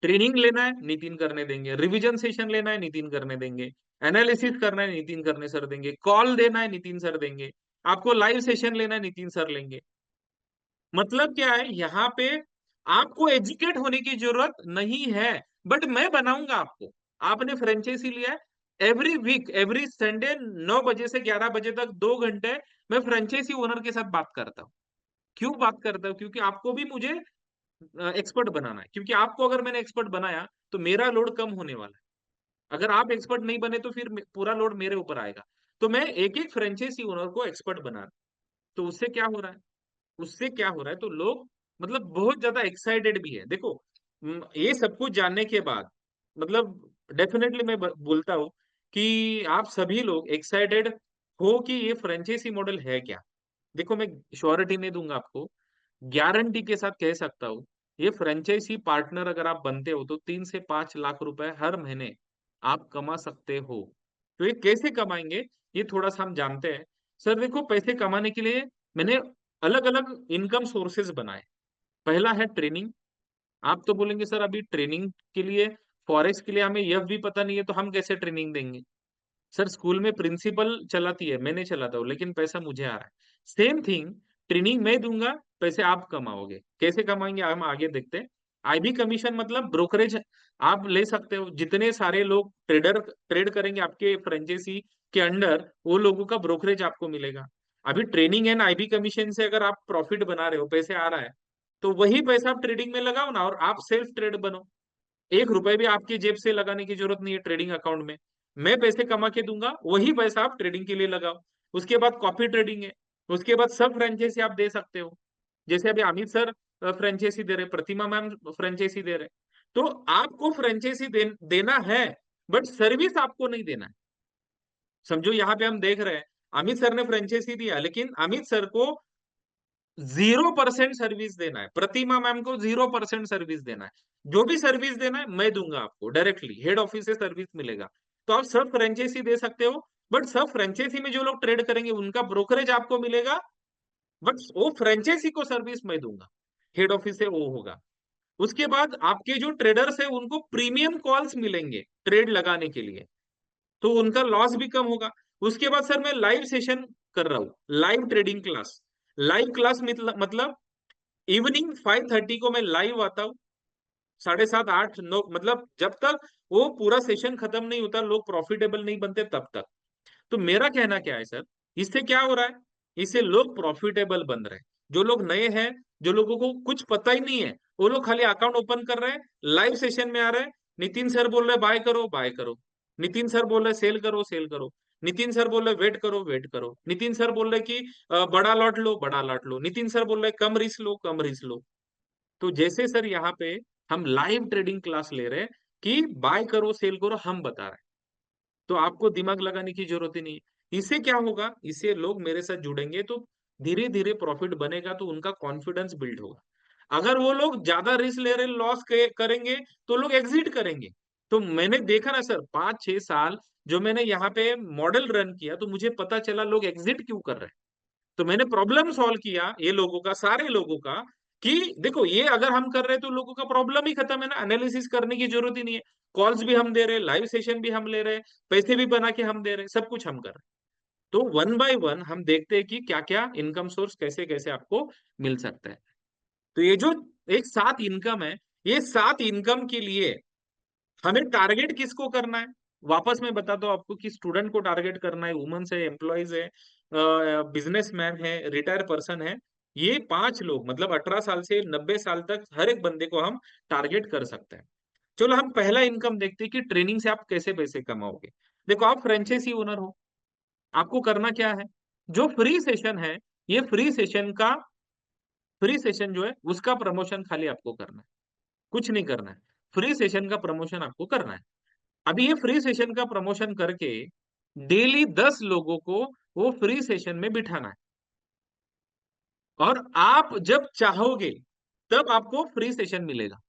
ट्रेनिंग लेना है नितिन करने देंगे, रिवीजन सेशन लेना है नितिन करने देंगे, एनालिसिस करना है नितिन करने सर देंगे, कॉल देना है नितिन सर देंगे, आपको लाइव सेशन लेना है नितिन सर लेंगे। मतलब क्या है, यहाँ पे आपको एजुकेट होने की जरूरत नहीं है, बट मैं बनाऊंगा आपको। आपने फ्रेंचाइजी लिया है, एवरी वीक, एवरी संडे 9 बजे से 11 बजे तक 2 घंटे मैं फ्रेंचाइजी ओनर के साथ बात करता हूँ। क्यों बात करता हूँ? क्योंकि आपको भी मुझे एक्सपर्ट बनाना है, क्योंकि आपको अगर मैंने एक्सपर्ट बनाया तो मेरा लोड कम होने वाला है। अगर आप एक्सपर्ट नहीं बने तो फिर पूरा लोड मेरे ऊपर आएगा। तो मैं एक एक फ्रेंचाइजी ओनर को एक्सपर्ट बना रहा हूं। तो उससे क्या हो रहा है, उससे क्या हो रहा है, तो लोग मतलब बहुत ज्यादा एक्साइटेड भी है। देखो ये सब कुछ जानने के बाद मतलब डेफिनेटली मैं बोलता हूँ कि आप सभी लोग एक्साइटेड हो कि ये फ्रेंचाइजी मॉडल है क्या। देखो मैं श्योरिटी नहीं दूंगा आपको, गारंटी के साथ कह सकता हूँ, ये फ्रेंचाइजी पार्टनर अगर आप बनते हो तो 3 से 5 लाख रुपए हर महीने आप कमा सकते हो। तो ये कैसे कमाएंगे, ये थोड़ा सा हम जानते हैं। सर देखो, पैसे कमाने के लिए मैंने अलग अलग इनकम सोर्सेज बनाए। पहला है ट्रेनिंग। आप तो बोलेंगे सर अभी ट्रेनिंग के लिए, फॉरेक्स के लिए हमें यह भी पता नहीं है तो हम कैसे ट्रेनिंग देंगे। सर स्कूल में प्रिंसिपल चलाती है, मैं नहीं चलाता हूँ, लेकिन पैसा मुझे आ रहा है। सेम थिंग, ट्रेनिंग मैं दूंगा, पैसे आप कमाओगे। कैसे कमाएंगे हम आगे देखते हैं। आईबी कमीशन मतलब ब्रोकरेज आप ले सकते हो। जितने सारे लोग ट्रेड करेंगे आपके फ्रेंचाइजी के अंडर, वो लोगों का ब्रोकरेज आपको मिलेगा। अभी ट्रेनिंग एंड आईबी कमीशन से अगर आप प्रॉफिट बना रहे हो, पैसे आ रहा है, तो वही पैसा आप ट्रेडिंग में लगाओ ना, और आप सेल्फ ट्रेड बनो। 1 रुपए भी आपकी जेब से लगाने की जरूरत नहीं है ट्रेडिंग अकाउंट में। मैं पैसे कमा के दूंगा, वही पैसा आप ट्रेडिंग के लिए लगाओ। उसके बाद कॉपी ट्रेडिंग है। उसके बाद सब फ्रेंचाइजी आप दे सकते हो। जैसे अभी अमित सर फ्रेंचाइजी दे रहे, प्रतिमा मैम फ्रेंचाइजी दे रहे। तो आपको फ्रेंचाइजी देना है, बट सर्विस आपको नहीं देना है। समझो यहाँ पे हम देख रहे हैं, अमित सर ने फ्रेंचाइजी दिया, लेकिन अमित सर को 0% सर्विस देना है, प्रतिमा मैम को 0% सर्विस देना है। जो भी सर्विस देना है मैं दूंगा आपको, डायरेक्टली हेड ऑफिस से सर्विस मिलेगा। तो आप सब फ्रेंचाइजी दे सकते हो, बट सब फ्रेंचाइजी में जो लोग ट्रेड करेंगे उनका ब्रोकरेज आपको मिलेगा, बट वो फ्रेंचाइजी को सर्विस मैं दूंगा, हेड ऑफिस से वो होगा। उसके बाद आपके जो ट्रेडर्स है उनको प्रीमियम कॉल्स मिलेंगे ट्रेड लगाने के लिए, तो उनका लॉस भी कम होगा। उसके बाद सर मैं लाइव सेशन कर रहा हूँ, live trading class. Live class मतलब इवनिंग 5:30 को मैं लाइव आता हूँ, 7:30 8 9, मतलब जब तक वो पूरा सेशन खत्म नहीं होता, लोग प्रॉफिटेबल नहीं बनते तब तक। तो मेरा कहना क्या है सर, इससे क्या हो रहा है, इससे लोग प्रॉफिटेबल बन रहे हैं। जो लोग नए हैं, जो लोगों को कुछ पता ही नहीं है, वो लोग खाली अकाउंट ओपन कर रहे हैं, लाइव सेशन में आ रहे हैं। नितिन सर बोल रहे बाय करो बाय करो, नितिन सर बोल रहे सेल करो सेल करो, नितिन सर बोल रहे वेट करो, नितिन सर बोल रहे कि बड़ा लॉट लो बड़ा लॉट लो, नितिन सर बोल रहे कम रिस्क लो कम रिस्क लो। तो जैसे सर यहाँ पे हम लाइव ट्रेडिंग क्लास ले रहे हैं कि बाय करो सेल करो, हम बता रहे हैं, तो आपको दिमाग लगाने की जरूरत ही नहीं है। इससे क्या होगा, इससे लोग मेरे साथ जुड़ेंगे तो धीरे धीरे प्रॉफिट बनेगा, तो उनका कॉन्फिडेंस बिल्ड होगा। अगर वो लोग ज्यादा रिस्क ले रहे, लॉस करेंगे, तो लोग एग्जिट करेंगे। तो मैंने देखा ना सर, 5 6 साल जो मैंने यहाँ पे मॉडल रन किया, तो मुझे पता चला लोग एग्जिट क्यों कर रहे हैं। तो मैंने प्रॉब्लम सॉल्व किया ये लोगों का, सारे लोगों का, कि देखो ये अगर हम कर रहे हैं तो लोगों का प्रॉब्लम ही खत्म है ना, एनालिसिस करने की जरूरत ही नहीं है। कॉल्स भी हम दे रहे हैं, लाइव सेशन भी हम ले रहे हैं, पैसे भी बना के हम दे रहे हैं, सब कुछ हम कर रहे हैं। तो वन बाय वन हम देखते हैं कि क्या क्या इनकम सोर्स कैसे कैसे आपको मिल सकता है। तो ये जो एक 7 इनकम है, ये 7 इनकम के लिए हमें टारगेट किसको करना है, वापस मैं बताता हूँ आपको कि स्टूडेंट को टारगेट करना है, वुमेन्स है, एम्प्लॉयज है, बिजनेसमैन है, रिटायर पर्सन है। ये 5 लोग मतलब 18 साल से 90 साल तक हर एक बंदे को हम टारगेट कर सकते हैं। चलो हम पहला इनकम देखते हैं कि ट्रेनिंग से आप कैसे पैसे कमाओगे। देखो आप फ्रेंचाइजी ओनर हो, आपको करना क्या है, जो फ्री सेशन है, ये फ्री सेशन जो है उसका प्रमोशन खाली आपको करना है, कुछ नहीं करना है। फ्री सेशन का प्रमोशन आपको करना है। अभी ये फ्री सेशन का प्रमोशन करके डेली 10 लोगों को वो फ्री सेशन में बिठाना है, और आप जब चाहोगे तब आपको फ्री सेशन मिलेगा।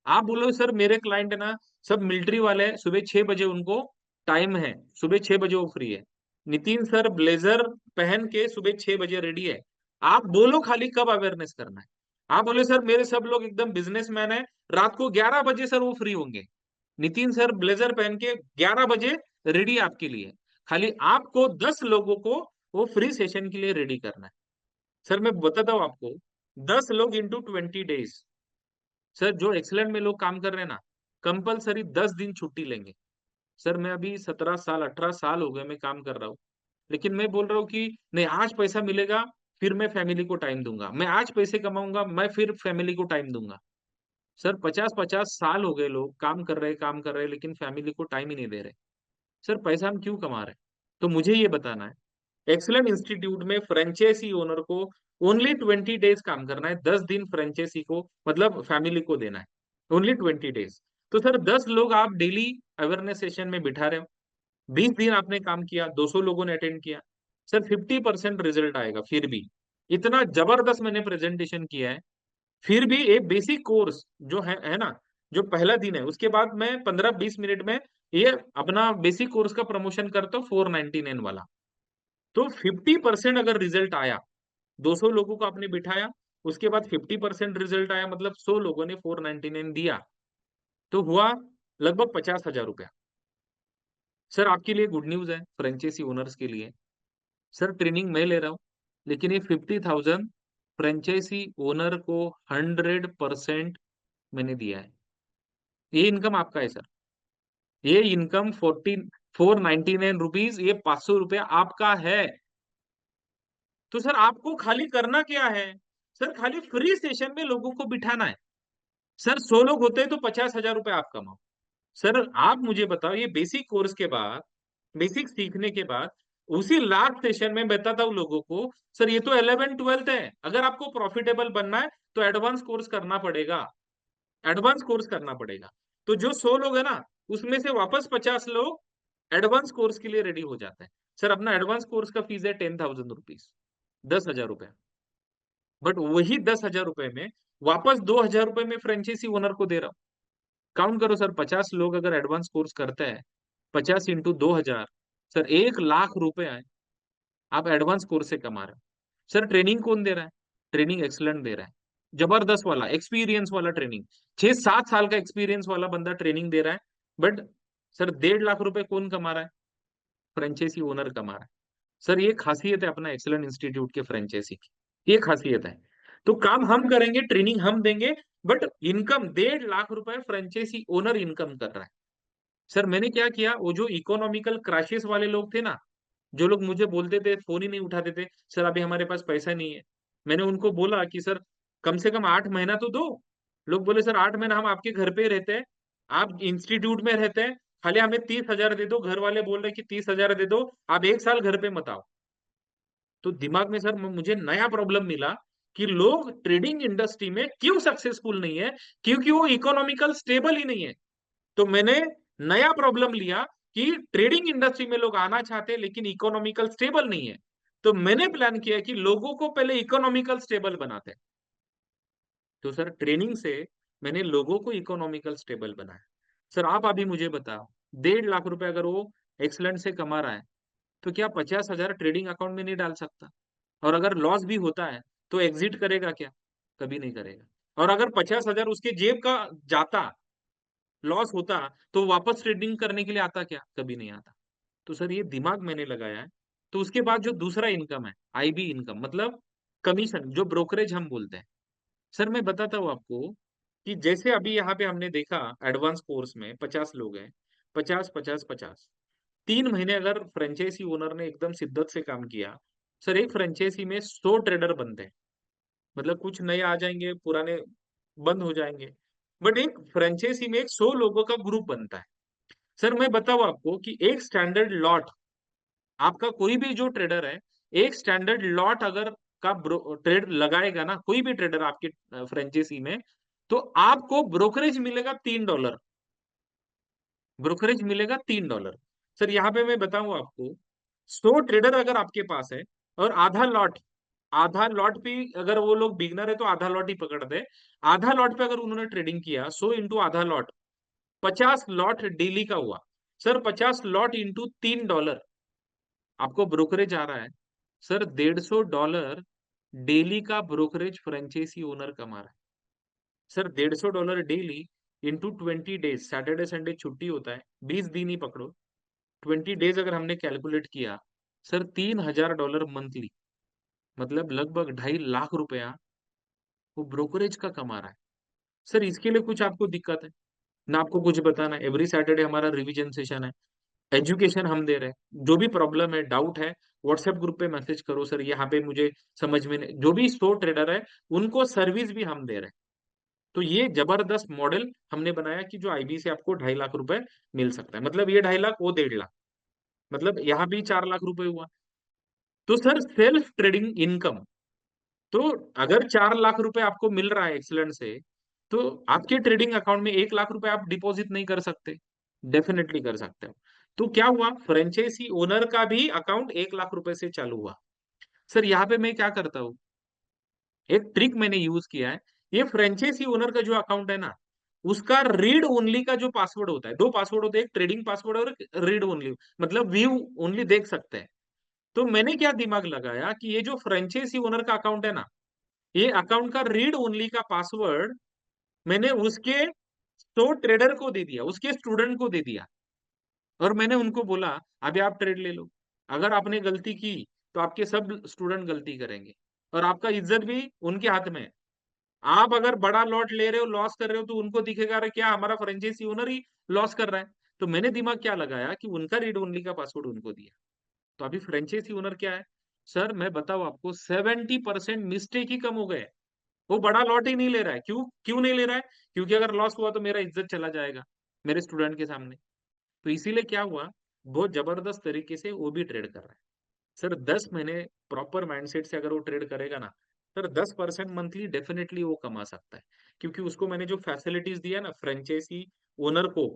आप बोलो सर मेरे क्लाइंट है ना, सब मिलिट्री वाले हैं, सुबह 6 बजे उनको टाइम है, सुबह 6 बजे वो फ्री है। नितिन सर ब्लेजर पहन के सुबह 6 बजे रेडी है। आप बोलो खाली कब अवेयरनेस करना है। आप बोले सर मेरे सब लोग एकदम बिजनेसमैन है, रात को 11 बजे सर वो फ्री होंगे। नितिन सर ब्लेजर पहन के 11 बजे रेडी आपके लिए। खाली आपको 10 लोगों को वो फ्री सेशन के लिए रेडी करना है। सर मैं बताता हूँ आपको, 10 लोग इंटू 20 डेज। सर जो एक्सलेंट में लोग काम कर रहे हैं ना, कंपलसरी 10 दिन छुट्टी लेंगे। सर मैं अभी 17 साल 18 साल हो गए मैं काम कर रहा हूँ, लेकिन मैं बोल रहा हूँ कि नहीं, आज पैसा मिलेगा फिर मैं फैमिली को टाइम दूंगा, मैं आज पैसे कमाऊंगा मैं फिर फैमिली को टाइम दूंगा। सर 50-50 साल हो गए, लोग काम कर रहे हैं लेकिन फैमिली को टाइम ही नहीं दे रहे। सर पैसा हम क्यों कमा रहे हैं? तो मुझे ये बताना है। एक्सलेंट इंस्टीट्यूट में फ्रेंचाइजी ओनर को ओनली 20 डेज काम करना है, 10 दिन फ्रेंचाइजी को मतलब फैमिली को देना है, ओनली 20 डेज। तो सर 10 लोग आप डेली अवेयरनेस सेशन में बिठा रहे हो, 20 दिन आपने काम किया, 200 लोगों ने अटेंड किया, सर 50% रिजल्ट आएगा। फिर भी इतना जबरदस्त मैंने प्रेजेंटेशन किया है, फिर भी एक बेसिक कोर्स जो है ना, जो पहला दिन है उसके बाद मैं 15-20 मिनट में ये अपना बेसिक कोर्स का प्रमोशन करता हूँ 499 वाला। तो 50% अगर रिजल्ट आया, 200 लोगों को आपने बिठाया, उसके बाद 50% रिजल्ट आया, मतलब 100 लोगों ने 499 दिया, तो हुआ लगभग 50,000 रुपया। सर आपके लिए गुड न्यूज है, फ्रेंचाइजी ओनर्स के लिए। सर ट्रेनिंग मैं ले रहा हूँ, लेकिन ये 50,000 फ्रेंचाइजी ओनर को 100% मैंने दिया है। ये इनकम आपका है सर, ये इनकम 499 रुपीज, ये 500 रुपया आपका है। तो सर आपको खाली करना क्या है? सर खाली फ्री सेशन में लोगों को बिठाना है। सर 100 लोग होते हैं तो 50,000 रुपए आप कमाओ। सर आप मुझे बताओ, ये बेसिक कोर्स के बाद, बेसिक सीखने के बाद उसी लास्ट सेशन में बताता हूँ लोगों को, सर ये तो 11 12 है, अगर आपको प्रॉफिटेबल बनना है तो एडवांस कोर्स करना पड़ेगा, एडवांस कोर्स करना पड़ेगा। तो जो 100 लोग है ना, उसमें से वापस 50 लोग एडवांस कोर्स के लिए रेडी हो जाते हैं। सर अपना एडवांस कोर्स का फीस है 10,000 रुपीज, 10,000 रुपया। बट वही 10,000 रुपए में वापस 2,000 रुपए में फ्रेंचाइजी ओनर को दे रहा हूँ। काउंट करो सर, 50 लोग अगर एडवांस कोर्स करते हैं, 50 × 2,000, सर 1 लाख रुपए आए, आप एडवांस कोर्स से कमा रहे हो। सर ट्रेनिंग कौन दे रहा है? ट्रेनिंग एक्सलेंट दे रहा है, जबरदस्त वाला एक्सपीरियंस वाला ट्रेनिंग, 6-7 साल का एक्सपीरियंस वाला बंदा ट्रेनिंग दे रहा है। बट सर 1.5 लाख रुपए कौन कमा रहा है? फ्रेंचाइजी ओनर कमा रहा है। सर ये खासियत है अपना एक्सलेंट इंस्टीट्यूट के फ्रेंचाइजी की, ये खासियत है। तो काम हम करेंगे, ट्रेनिंग हम देंगे, बट इनकम 1.5 लाख रुपए फ्रेंचाइजी ओनर इनकम कर रहा है। सर मैंने क्या किया, वो जो इकोनॉमिकल क्राइसिस वाले लोग थे ना, जो लोग मुझे बोलते थे, फोन ही नहीं उठाते थे, सर अभी हमारे पास पैसा नहीं है, मैंने उनको बोला कि सर कम से कम 8 महीना तो दो। लोग बोले सर 8 महीना हम आपके घर पे ही रहते हैं, आप इंस्टीट्यूट में रहते हैं, खाली हमें 30,000 दे दो, घर वाले बोल रहे कि 30,000 दे दो, आप 1 साल घर पे मत आओ। तो दिमाग में सर मुझे नया प्रॉब्लम मिला कि लोग ट्रेडिंग इंडस्ट्री में क्यों सक्सेसफुल नहीं है, क्योंकि वो इकोनॉमिकल स्टेबल ही नहीं है। तो मैंने नया प्रॉब्लम लिया कि ट्रेडिंग इंडस्ट्री में लोग आना चाहते हैं लेकिन इकोनॉमिकल स्टेबल नहीं है। तो मैंने प्लान किया कि लोगों को पहले इकोनॉमिकल स्टेबल बनाते हैं। तो सर ट्रेनिंग से मैंने लोगों को इकोनॉमिकल स्टेबल बनाया। सर आप अभी मुझे बताओ, 1.5 लाख रुपए अगर वो एक्सलेंट से कमा रहा है, तो क्या 50,000 ट्रेडिंग अकाउंट में नहीं डाल सकता? और अगर लॉस भी होता है तो एग्जिट करेगा क्या? कभी नहीं करेगा। और अगर 50,000 उसके जेब का जाता, लॉस होता, तो वापस ट्रेडिंग करने के लिए आता क्या? कभी नहीं आता। तो सर ये दिमाग मैंने लगाया है। तो उसके बाद जो दूसरा इनकम है, आईबी इनकम, मतलब कमीशन, जो ब्रोकरेज हम बोलते हैं। सर मैं बताता हूँ आपको कि जैसे अभी यहाँ पे हमने देखा, एडवांस कोर्स में 50 लोग हैं, 50 50 50, 3 महीने अगर फ्रेंचाइजी ओनर ने एकदम शिद्दत से काम किया, सर एक फ्रेंचाइजी में 100 ट्रेडर बनते हैं, मतलब कुछ नए आ जाएंगे, पुराने बंद हो जाएंगे, बट एक फ्रेंचाइजी में एक 100 लोगों का ग्रुप बनता है। सर मैं बताऊं आपको कि एक स्टैंडर्ड लॉट, आपका कोई भी जो ट्रेडर है, एक स्टैंडर्ड लॉट अगर का ट्रेड लगाएगा ना, कोई भी ट्रेडर आपके फ्रेंचाइजी में, तो आपको ब्रोकरेज मिलेगा $3, ब्रोकरेज मिलेगा $3। सर यहाँ पे मैं बताऊं आपको, 100 ट्रेडर अगर आपके पास है और आधा लॉट भी अगर वो लोग बिगनर है तो आधा लॉट ही पकड़ दे, आधा लॉट पे अगर उन्होंने ट्रेडिंग किया, 100 × आधा लॉट, 50 लॉट डेली का हुआ। सर 50 लॉट इंटू $3, आपको ब्रोकरेज आ रहा है सर $150 डेली का ब्रोकरेज फ्रेंचाइजी ओनर कमा रहा है। Sir $150 daily into 20 days, Saturday Sunday छुट्टी होता है, 20 दिन ही पकड़ो, 20 डेज अगर हमने कैलकुलेट किया, सर $3,000 मंथली, मतलब लगभग 2.5 लाख रुपया वो ब्रोकरेज का कमा रहा है। सर इसके लिए कुछ आपको दिक्कत है? ना आपको कुछ बताना है। एवरी सैटरडे हमारा रिवीजन सेशन है, एजुकेशन हम दे रहे हैं। जो भी प्रॉब्लम है, डाउट है, व्हाट्सएप ग्रुप पे मैसेज करो, सर यहाँ पे मुझे समझ में नहीं। जो भी 100 ट्रेडर है उनको सर्विस भी हम दे रहे हैं। तो ये जबरदस्त मॉडल हमने बनाया कि जो आईबी से आपको 2.5 लाख रुपए मिल सकता है। मतलब ये 2.5 लाख, वो 1.5 लाख, मतलब यहाँ भी 4 लाख रुपए हुआ। तो सर सेल्फ ट्रेडिंग इनकम, तो अगर 4 लाख रुपए आपको मिल रहा है एक्सलेंट से, तो आपके ट्रेडिंग अकाउंट में 1 लाख रुपए आप डिपॉजिट नहीं कर सकते? डेफिनेटली कर सकते हो। तो क्या हुआ, फ्रेंचाइजी ओनर का भी अकाउंट 1 लाख रुपए से चालू हुआ। सर यहाँ पे मैं क्या करता हूँ, एक ट्रिक मैंने यूज किया है। ये फ्रेंचाइजी ओनर का जो अकाउंट है ना, उसका रीड ओनली का जो पासवर्ड होता है, दो पासवर्ड होते हैं, एक ट्रेडिंग पासवर्ड और एक रीड ओनली, मतलब व्यू ओनली देख सकते हैं। तो मैंने क्या दिमाग लगाया कि ये जो फ्रेंचाइजी ओनर का अकाउंट है ना, ये अकाउंट का रीड ओनली का पासवर्ड मैंने उसके 100 ट्रेडर को दे दिया, उसके स्टूडेंट को दे दिया। और मैंने उनको बोला अभी आप ट्रेड ले लो, अगर आपने गलती की तो आपके सब स्टूडेंट गलती करेंगे, और आपका इज्जत भी उनके हाथ में है। आप अगर बड़ा लॉट ले रहे हो, लॉस कर रहे हो, तो उनको दिखेगा अरे क्या हमारा फ्रेंचाइजी ओनर ही लॉस कर रहा है। तो मैंने दिमाग क्या लगाया कि उनका रीड ओनली का पासवर्ड उनको दिया। तो अभी फ्रेंचाइजी ओनर क्या है, सर मैं बताऊं आपको, 70% मिस्टेक ही कम हो गए। वो बड़ा लॉट ही नहीं ले रहा है। क्यों क्यों नहीं ले रहा है? क्योंकि अगर लॉस हुआ तो मेरा इज्जत चला जाएगा मेरे स्टूडेंट के सामने। तो इसीलिए क्या हुआ, बहुत जबरदस्त तरीके से वो भी ट्रेड कर रहा है। सर 10 महीने प्रॉपर माइंडसेट से अगर वो ट्रेड करेगा ना, सर 10% मंथली डेफिनेटली वो कमा सकता है। क्योंकि उसको मैंने जो फैसिलिटीज दिया ना फ्रेंचाइजी ओनर को,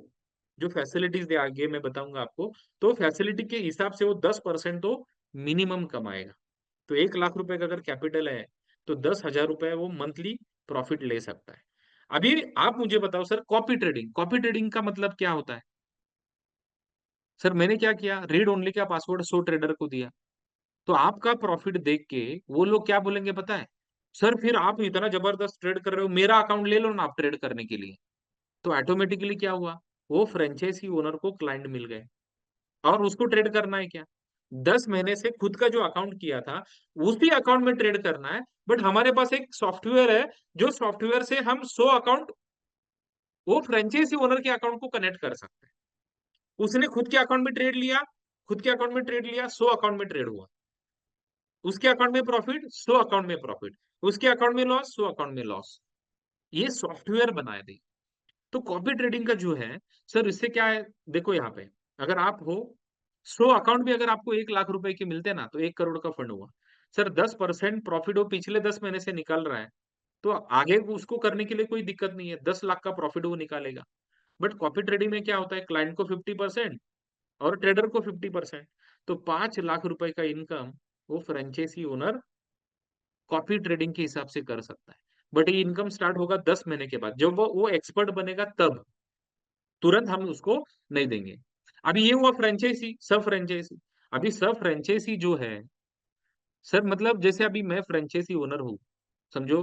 जो फैसिलिटीज दिया आगे मैं बताऊंगा आपको, तो फैसिलिटी के हिसाब से वो 10% तो मिनिमम कमाएगा। तो 1 लाख रुपए का अगर कैपिटल है, तो 10,000 रुपए वो मंथली प्रॉफिट ले सकता है। अभी आप मुझे बताओ sir, copy trading, copy trading का मतलब क्या होता है? सर मैंने क्या किया, रीड ओनली का पासवर्ड 100 ट्रेडर को दिया। तो आपका प्रॉफिट देख के वो लोग क्या बोलेंगे पता है, सर फिर आप इतना जबरदस्त ट्रेड कर रहे हो, मेरा अकाउंट ले लो ना आप ट्रेड करने के लिए। तो ऑटोमेटिकली क्या हुआ, वो फ्रेंचाइजी ओनर को क्लाइंट मिल गए। और उसको ट्रेड करना है क्या, 10 महीने से खुद का जो अकाउंट किया था उसी अकाउंट में ट्रेड करना है। बट हमारे पास एक सॉफ्टवेयर है, जो सॉफ्टवेयर से हम 100 अकाउंट वो फ्रेंचाइजी ओनर के अकाउंट को कनेक्ट कर सकते हैं। उसने खुद के अकाउंट में ट्रेड लिया, खुद के अकाउंट में ट्रेड लिया, 100 अकाउंट में ट्रेड हुआ। उसके अकाउंट में प्रॉफिट, 100 अकाउंट में प्रॉफिट। उसके अकाउंट में लॉस, 100 अकाउंट में लॉस। ये सॉफ्टवेयर बनाए थे। तो कॉपी ट्रेडिंग का जो है, सर इससे क्या है, देखो यहाँ पे अगर आप हो, 100 अकाउंट भी अगर आपको 1 लाख रुपए के मिलते ना, तो 1 करोड़ का फंड हुआ। सर 10% प्रॉफिट वो पिछले 10 महीने से निकल रहा है, तो आगे उसको करने के लिए कोई दिक्कत नहीं है, 10 लाख का प्रॉफिट वो निकालेगा। बट कॉपी ट्रेडिंग में क्या होता है, क्लाइंट को 50% और ट्रेडर को 50%। तो 5 लाख रुपए का इनकम वो फ्रेंचाइजी ओनर कॉपी ट्रेडिंग के हिसाब से कर सकता है। बट ये इनकम स्टार्ट होगा 10 महीने के बाद, जब वो एक्सपर्ट बनेगा तब। तुरंत हम उसको नहीं देंगे। अभी ये हुआ फ्रेंचाइजी, सब फ्रेंचाइजी। अभी सब फ्रेंचाइजी जो है, सर मतलब जैसे अभी मैं फ्रेंचाइजी ओनर हूँ, समझो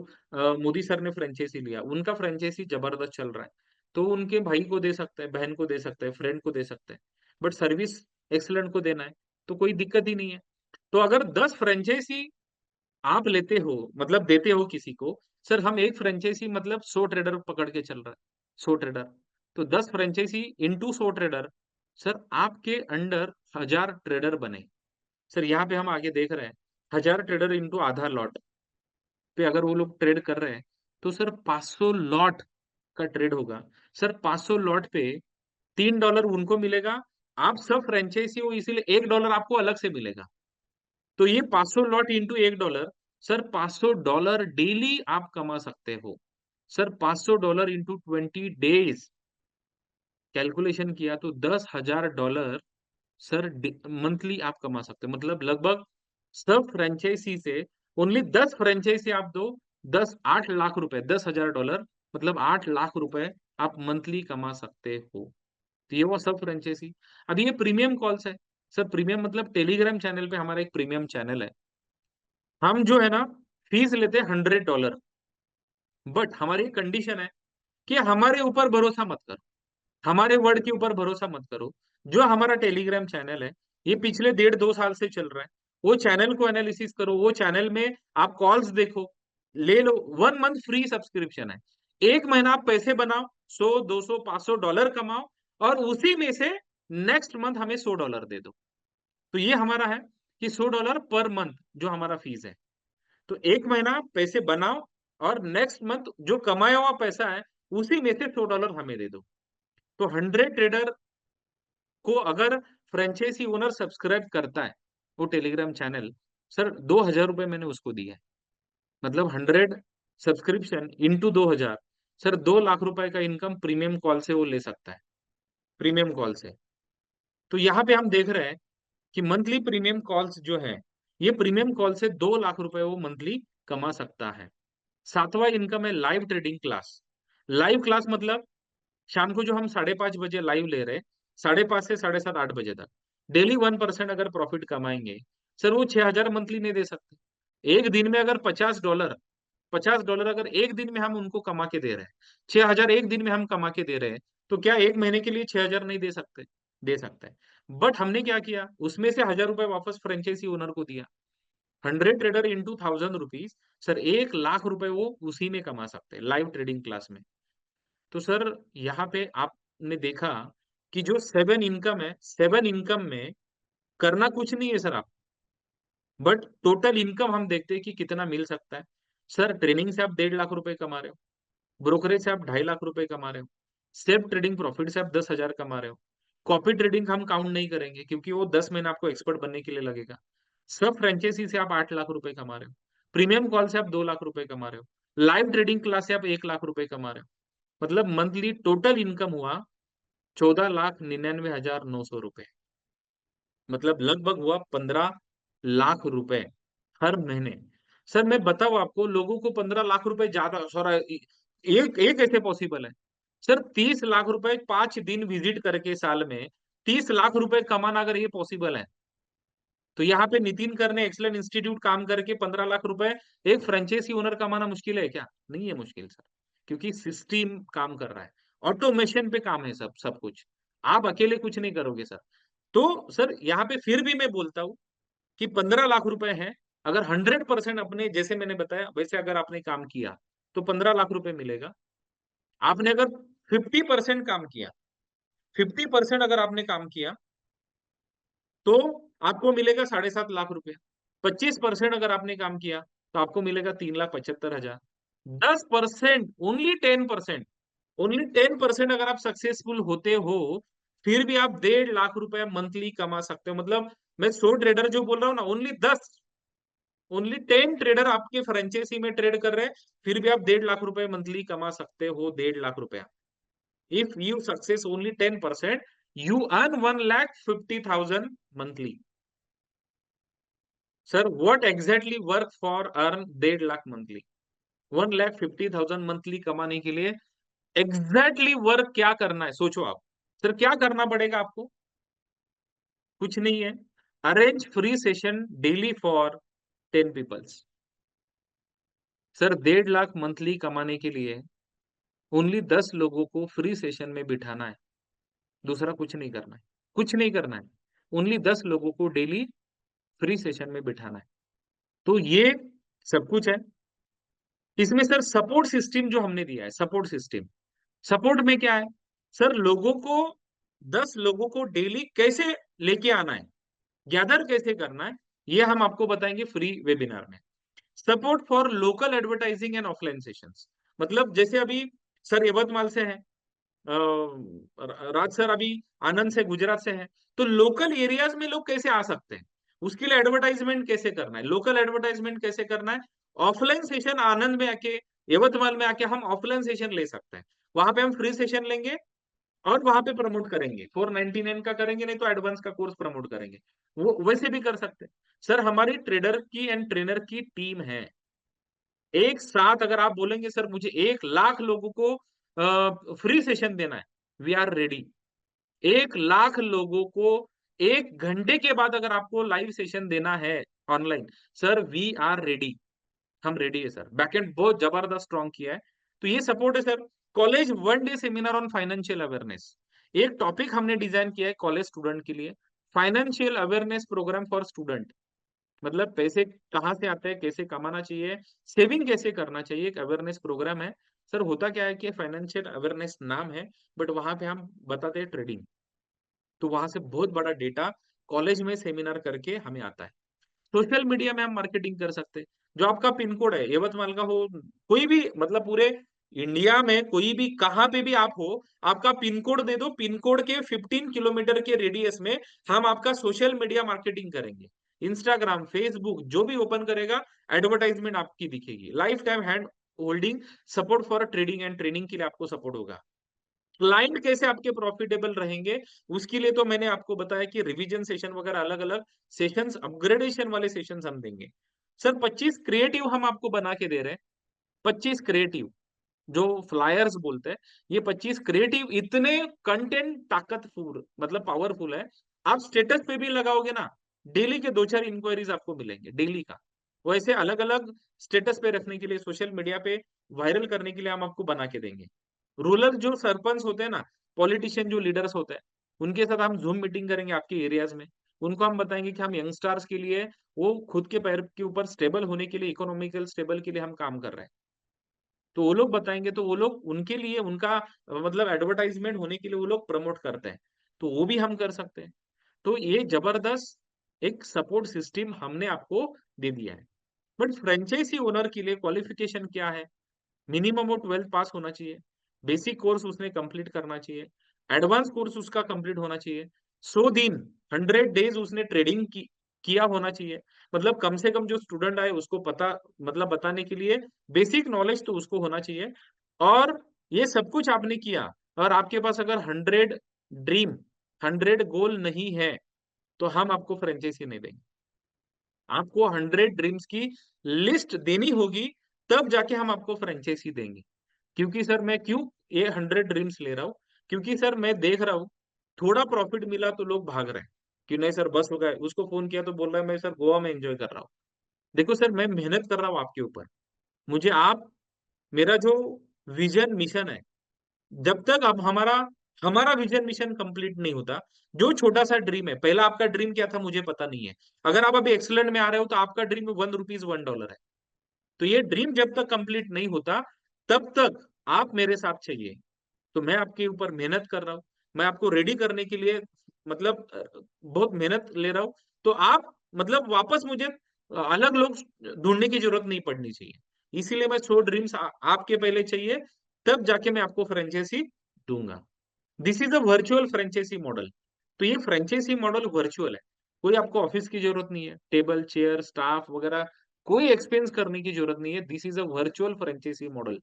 मोदी सर ने फ्रेंचाइजी लिया, उनका फ्रेंचाइजी जबरदस्त चल रहा है, तो उनके भाई को दे सकते हैं, बहन को दे सकते हैं, फ्रेंड को दे सकते हैं। बट सर्विस एक्सलेंट को देना है, तो कोई दिक्कत ही नहीं है। तो अगर 10 फ्रेंचाइजी आप लेते हो, मतलब देते हो किसी को, सर हम एक फ्रेंचाइजी मतलब 100 ट्रेडर पकड़ के चल रहा है, 100 ट्रेडर, तो 10 फ्रेंचाइजी इंटू 100 ट्रेडर, सर आपके अंडर 1,000 ट्रेडर बने। सर यहाँ पे हम आगे देख रहे हैं, 1,000 ट्रेडर इंटू आधा लॉट पे अगर वो लोग ट्रेड कर रहे हैं, तो सर 500 लॉट का ट्रेड होगा। सर 500 लॉट पे $3 उनको मिलेगा, आप सब फ्रेंचाइजी हो इसीलिए $1 आपको अलग से मिलेगा। तो ये 500 लॉट इंटू $1, सर $500 डेली आप कमा सकते हो। सर $500 इंटू 20 डेज कैलकुलेशन किया तो $10,000 सर मंथली आप कमा सकते हो। मतलब लगभग सब फ्रेंचाइजी से, ओनली 10 फ्रेंचाइजी आप दो, 8 लाख रुपए, $10,000, मतलब 8 लाख रुपए आप मंथली कमा सकते हो। तो ये वो सब फ्रेंचाइजी। अभी ये प्रीमियम कॉल्स है। सर प्रीमियम मतलब टेलीग्राम चैनल पे हमारा एक प्रीमियम चैनल है, हम जो है ना फीस लेते हैं $100। बट हमारी कंडीशन है कि हमारे ऊपर भरोसा मत करो, हमारे वर्ड के ऊपर भरोसा मत करो। जो हमारा टेलीग्राम चैनल है, ये पिछले 1.5 2 साल से चल रहा है। वो चैनल को एनालिसिस करो, वो चैनल में आप कॉल्स देखो, ले लो। 1 मंथ फ्री सब्सक्रिप्शन है, 1 महीना आप पैसे बनाओ, $100, $200, $500 कमाओ और उसी में से नेक्स्ट मंथ हमें $100 दे दो। तो ये हमारा है कि $100 पर मंथ जो हमारा फीस है। तो एक महीना पैसे बनाओ और नेक्स्ट मंथ जो कमाया हुआ पैसा है उसी में से $100 हमें दे दो। तो 100 ट्रेडर को अगर फ्रेंचाइजी ओनर सब्सक्राइब करता है वो टेलीग्राम चैनल, सर 2000 रुपए मैंने उसको दिया है। मतलब 100 सब्सक्रिप्शन इंटू 2000, सर 2 लाख रुपए का इनकम प्रीमियम कॉल से वो ले सकता है, प्रीमियम कॉल से। तो यहाँ पे हम देख रहे हैं कि मंथली प्रीमियम कॉल्स जो है, ये प्रीमियम कॉल से 2 लाख रुपए वो मंथली कमा सकता है। सातवां इनकम है live trading class. Live class मतलब शाम को जो हम 5:30 बजे लाइव ले रहे हैं, 5:30 से 7:30 8 बजे तक डेली 1% अगर प्रॉफिट कमाएंगे, सर वो 6000 मंथली नहीं दे सकते। एक दिन में अगर $50 अगर एक दिन में हम उनको कमा के दे रहे हैं, 6000 एक दिन में हम कमा के दे रहे हैं, तो क्या एक महीने के लिए 6000 नहीं दे सकते? दे सकते हैं। बट हमने क्या किया, उसमें से $1000 वापस फ्रेंचाइजी ओनर को दिया। 100 ट्रेडर इंटू ₹1000, सर 1 लाख रुपए वो उसी में कमा सकते हैं लाइव ट्रेडिंग क्लास में। तो सर यहाँ पे आपने देखा कि जो 7 इनकम है, 7 इनकम में करना कुछ नहीं है सर आप, बट टोटल इनकम हम देखते हैं कि कितना मिल सकता है। सर ट्रेनिंग से आप 1.5 लाख रुपए कमा रहे हो, ब्रोकरेज से आप 2.5 लाख रुपए कमा रहे हो, सेल्फ ट्रेडिंग प्रॉफिट से आप 10,000 कमा रहे हो। कॉपी ट्रेडिंग हम काउंट नहीं करेंगे क्योंकि वो 10 महीने आपको एक्सपर्ट बनने के लिए लगेगा। सब फ्रेंचाइजी से आप 8 लाख रुपए कमा रहे हो, प्रीमियम कॉल से आप 2 लाख रुपए कमा रहे हो, लाइव ट्रेडिंग क्लास से आप 1 लाख रुपए कमा रहे हो। मतलब मंथली टोटल इनकम हुआ 14,99,900 रुपए। मतलब लगभग हुआ 15 लाख रुपए हर महीने। सर मैं बताऊं आपको, लोगों को 15 लाख रुपए ज्यादा सॉरी, एक कैसे पॉसिबल है? सर 30 लाख रुपए 5 दिन विजिट करके साल में 30 लाख रुपए कमाना अगर ये पॉसिबल है, तो यहाँ पे नितिन कर ने एक्सलेंट इंस्टीट्यूट काम करके 15 लाख रुपए एक फ्रेंचाइजी ओनर कमाना मुश्किल है क्या? नहीं है मुश्किल सर, क्योंकि सिस्टम काम कर रहा है, ऑटोमेशन पे काम है सब सब कुछ। आप अकेले कुछ नहीं करोगे सर। तो सर यहाँ पे फिर भी मैं बोलता हूँ कि 15 लाख रुपए हैं। अगर 100% अपने जैसे मैंने बताया वैसे अगर आपने काम किया तो 15 लाख रुपए मिलेगा। आपने अगर 50% काम किया, 50% अगर आपने काम किया तो आपको मिलेगा 7.5 लाख रुपए। 25% अगर आपने काम किया तो आपको मिलेगा 3,75,000। 10%, ओनली 10% अगर आप सक्सेसफुल होते हो, फिर भी आप 1.5 लाख रुपए मंथली कमा सकते हो। मतलब मैं 100 ट्रेडर जो बोल रहा हूँ ना, ओनली 10 ट्रेडर आपके फ्रेंचाइजी में ट्रेड कर रहे हैं, फिर भी आप 1.5 लाख रुपए मंथली कमा सकते हो। 1.5 लाख रुपया, if you success only 10%, you earn 1,50,000 monthly. Sir what exactly work for earn 1.5 lakh monthly? 1,50,000 monthly कमाने के लिए एग्जैक्टली वर्क क्या करना है सोचो आप। सर क्या करना पड़ेगा आपको? कुछ नहीं है। Arrange free session daily for 10 peoples. Sir 1.5 lakh monthly कमाने के लिए ओनली 10 लोगों को फ्री सेशन में बिठाना है, दूसरा कुछ नहीं करना है, कुछ नहीं करना है। ओनली 10 लोगों को डेली फ्री सेशन में बिठाना है। तो ये सब कुछ है। इसमें सर सपोर्ट सिस्टम जो हमने दिया है, सपोर्ट सिस्टम, सपोर्ट में क्या है? सर लोगों को 10 लोगों को डेली कैसे लेके आना है, गैदर कैसे करना है, ये हम आपको बताएंगे फ्री वेबिनार में। Support for local advertising and offline sessions, मतलब जैसे अभी सर यवतमाल से है, राज सर अभी आनंद से गुजरात से है, तो लोकल एरियाज में लोग कैसे आ सकते हैं, उसके लिए एडवर्टाइजमेंट कैसे करना है, लोकल एडवर्टाइजमेंट कैसे करना है। ऑफलाइन सेशन आनंद में आके, यवतमाल में आके हम ऑफलाइन सेशन ले सकते हैं। वहां पे हम फ्री सेशन लेंगे और वहां पे प्रमोट करेंगे, 499 का करेंगे, नहीं तो एडवांस का कोर्स प्रमोट करेंगे। वो वैसे भी कर सकते हैं। सर हमारी ट्रेडर की एंड ट्रेनर की टीम है। एक साथ अगर आप बोलेंगे सर मुझे 1 लाख लोगों को फ्री सेशन देना है, वी आर रेडी। 1 लाख लोगों को 1 घंटे के बाद अगर आपको लाइव सेशन देना है online, sir we are ready, हम रेडी है सर। बैकएंड बहुत जबरदस्त स्ट्रॉन्ग किया है। तो ये सपोर्ट है sir. College 1 day seminar on financial awareness, एक टॉपिक हमने डिजाइन किया है कॉलेज स्टूडेंट के लिए। Financial awareness programme for student, मतलब पैसे कहाँ से आते हैं, कैसे कमाना चाहिए, सेविंग कैसे करना चाहिए, एक अवेयरनेस प्रोग्राम है। सर होता क्या है कि फाइनेंशियल अवेयरनेस नाम है, बट वहां पे हम बताते हैं ट्रेडिंग। तो वहां से बहुत बड़ा डेटा कॉलेज में सेमिनार करके हमें आता है। सोशल मीडिया में हम मार्केटिंग कर सकते हैं। जो आपका पिन कोड है, यवतमाल का हो, कोई भी, मतलब पूरे इंडिया में कोई भी कहाँ पे भी आप हो, आपका पिन कोड दे दो, पिन कोड के 15 किलोमीटर के रेडियस में हम आपका सोशल मीडिया मार्केटिंग करेंगे। इंस्टाग्राम, फेसबुक जो भी ओपन करेगा, एडवर्टाइजमेंट आपकी दिखेगी। Life time hand holding support for trading and training के लिए आपको सपोर्ट होगा। क्लाइंट कैसे आपके प्रॉफिटेबल रहेंगे, उसके लिए तो मैंने आपको बताया कि रिवीजन सेशन वगैरह अलग अलग सेशंस, अपग्रेडेशन वाले सेशंस हम देंगे। सर 25 क्रिएटिव हम आपको बना के दे रहे हैं। 25 क्रिएटिव, जो फ्लायर्स बोलते हैं, ये 25 क्रिएटिव इतने कंटेंट ताकतफुल, मतलब पावरफुल है। आप स्टेटस पे भी लगाओगे ना, डेली के 2-4 इंक्वायरीज आपको मिलेंगे डेली का। वैसे अलग अलग स्टेटस पे रखने के लिए, सोशल मीडिया पे वायरल करने के लिए हम आपको बना के देंगे। रूरल जो सरपंच होते हैं ना, पॉलिटिशियन जो लीडर्स होते हैं, उनके साथ हम जूम मीटिंग करेंगे आपके एरियाज में। उनको हम बताएंगे कि हम यंगस्टर्स के लिए, वो खुद के पैर के ऊपर स्टेबल होने के लिए, इकोनॉमिकल स्टेबल के लिए हम काम कर रहे हैं। तो वो लोग बताएंगे, तो वो लोग उनके लिए, उनका मतलब एडवर्टाइजमेंट होने के लिए वो लोग प्रमोट करते हैं। तो वो भी हम कर सकते हैं। तो ये जबरदस्त एक सपोर्ट सिस्टम हमने आपको दे दिया है। बट फ्रेंचाइजी ओनर के लिए क्वालिफिकेशन क्या है? मिनिमम वो 12th पास होना चाहिए। बेसिक कोर्स उसने कंप्लीट करना चाहिए। एडवांस कोर्स उसका कंप्लीट होना चाहिए। 100 दिन, 100 डेज उसने ट्रेडिंग किया होना चाहिए। मतलब कम से कम जो स्टूडेंट आए उसको पता, मतलब बताने के लिए बेसिक नॉलेज तो उसको होना चाहिए। और ये सब कुछ आपने किया, और आपके पास अगर 100 ड्रीम, 100 गोल नहीं है, तो हम आपको फ्रेंचाइजी नहीं देंगे। आपको 100 ड्रीम्स की लिस्ट देनी होगी, तब जाके हम आपको फ्रेंचाइजी देंगे। क्योंकि सर मैं क्यों ये 100 ड्रीम्स ले रहा हूँ? क्योंकि सर मैं देख रहा हूँ, थोड़ा प्रॉफिट मिला तो लोग भाग रहे हैं कि नहीं सर बस हो गया। उसको फोन किया तो बोल रहा है मैं सर गोवा में एंजॉय कर रहा हूँ। देखो सर, मैं मेहनत कर रहा हूँ आपके ऊपर। मुझे आप, मेरा जो विजन मिशन है, जब तक अब हमारा हमारा विजन मिशन कंप्लीट नहीं होता, जो छोटा सा ड्रीम है, पहला आपका ड्रीम क्या था मुझे पता नहीं है। अगर आप अभी एक्सलेंट में आ रहे हो तो आपका ड्रीम 1 रुपीज $1 है। तो ये ड्रीम जब तक कंप्लीट नहीं होता, तब तक आप मेरे साथ चाहिए। तो मैं आपके ऊपर मेहनत कर रहा हूँ, मैं आपको रेडी करने के लिए, मतलब बहुत मेहनत ले रहा हूँ। तो आप, मतलब वापस मुझे अलग लोग ढूंढने की जरूरत नहीं पड़नी चाहिए। इसीलिए मैं 100 ड्रीम्स आपके पहले चाहिए, तब जाके मैं आपको फ्रेंचाइजी दूंगा। This is a virtual franchisee model. तो ये फ्रेंचाइजी मॉडल वर्चुअल है। कोई आपको ऑफिस की जरूरत नहीं है, टेबल चेयर स्टाफ वगैरह कोई एक्सपेंस करने की जरूरत नहीं है। This is a virtual franchisee model.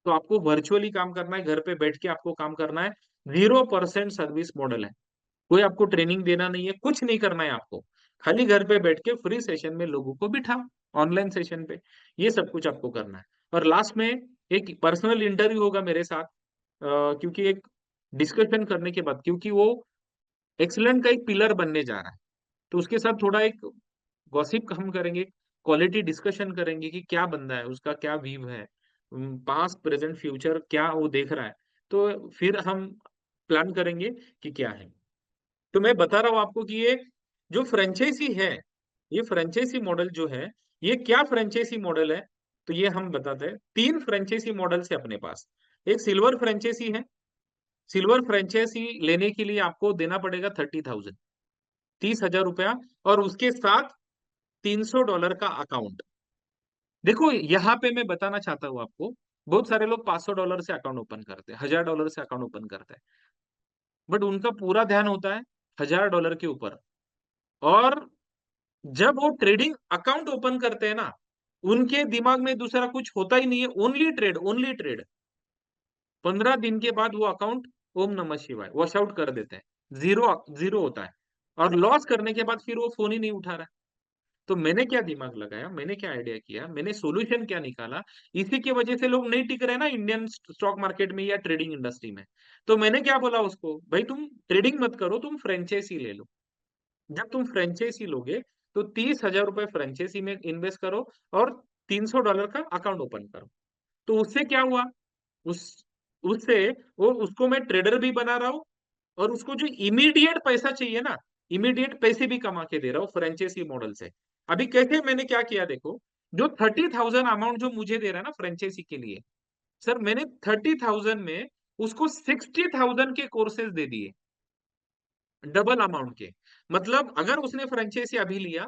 तो आपको वर्चुअली काम करना है, घर पे बैठ के आपको काम करना है। 0% सर्विस मॉडल है। कोई आपको ट्रेनिंग देना नहीं है, कुछ नहीं करना है आपको। खाली घर पे बैठ के फ्री सेशन में लोगों को बिठाओ, ऑनलाइन सेशन पे। ये सब कुछ आपको करना है। और लास्ट में एक पर्सनल इंटरव्यू होगा मेरे साथ, क्योंकि एक डिस्कशन करने के बाद, क्योंकि वो एक्सलेंट का एक पिलर बनने जा रहा है। तो उसके साथ थोड़ा एक गॉसिप हम करेंगे, क्वालिटी डिस्कशन करेंगे कि क्या बंदा है, उसका क्या व्यू है, पास्ट प्रेजेंट फ्यूचर क्या वो देख रहा है। तो फिर हम प्लान करेंगे कि क्या है। तो मैं बता रहा हूँ आपको कि ये जो फ्रेंचाइजी है, ये फ्रेंचाइजी मॉडल जो है, ये क्या फ्रेंचाइजी मॉडल है। तो ये हम बताते हैं, 3 फ्रेंचाइजी मॉडल है अपने पास। एक सिल्वर फ्रेंचाइजी है। सिल्वर फ्रेंचाइजी लेने के लिए आपको देना पड़ेगा 30,000, 30,000 रुपया। और उसके साथ $300 का अकाउंट। देखो यहाँ पे मैं बताना चाहता हूँ आपको, बहुत सारे लोग $500 से अकाउंट ओपन करते हैं, $1,000 से अकाउंट ओपन करते हैं। बट उनका पूरा ध्यान होता है $1,000 के ऊपर। और जब वो ट्रेडिंग अकाउंट ओपन करते हैं ना, उनके दिमाग में दूसरा कुछ होता ही नहीं है, ओनली ट्रेड, ओनली ट्रेड। 15 दिन के बाद वो अकाउंट, ओम नमः शिवाय, वॉश आउट कर देते हैं। जीरो, जीरो होता है। और लॉस करने के बाद फिर वो फोन ही नहीं उठा रहा है। तो मैंने क्या दिमाग लगाया, मैंने क्या आइडिया किया, मैंने सॉल्यूशन क्या निकाला। इसी की वजह से लोग नहीं टिक रहे ना इंडियन स्टॉक मार्केट में या ट्रेडिंग इंडस्ट्री में। तो मैंने क्या बोला उसको, भाई तुम ट्रेडिंग मत करो, तुम फ्रेंचाइजी ले लो। जब तुम फ्रेंचाइजी लोगे, तो 30,000 रुपए फ्रेंचाइजी में इन्वेस्ट करो, और $300 का अकाउंट ओपन करो। तो उससे क्या हुआ, उस उससे वो, उसको मैं ट्रेडर भी बना रहा हूँ, और उसको जो इमीडिएट पैसा चाहिए ना, इमीडिएट पैसे भी कमा के दे रहा हूँ फ्रेंचाइजी मॉडल से। अभी कैसे मैंने क्या किया देखो, जो 30,000 अमाउंट जो मुझे दे रहा है ना फ्रेंचाइजी के लिए, सर मैंने 30,000 में उसको 60,000 के कोर्सेज दे दिए, डबल अमाउंट के। मतलब अगर उसने फ्रेंचाइजी अभी लिया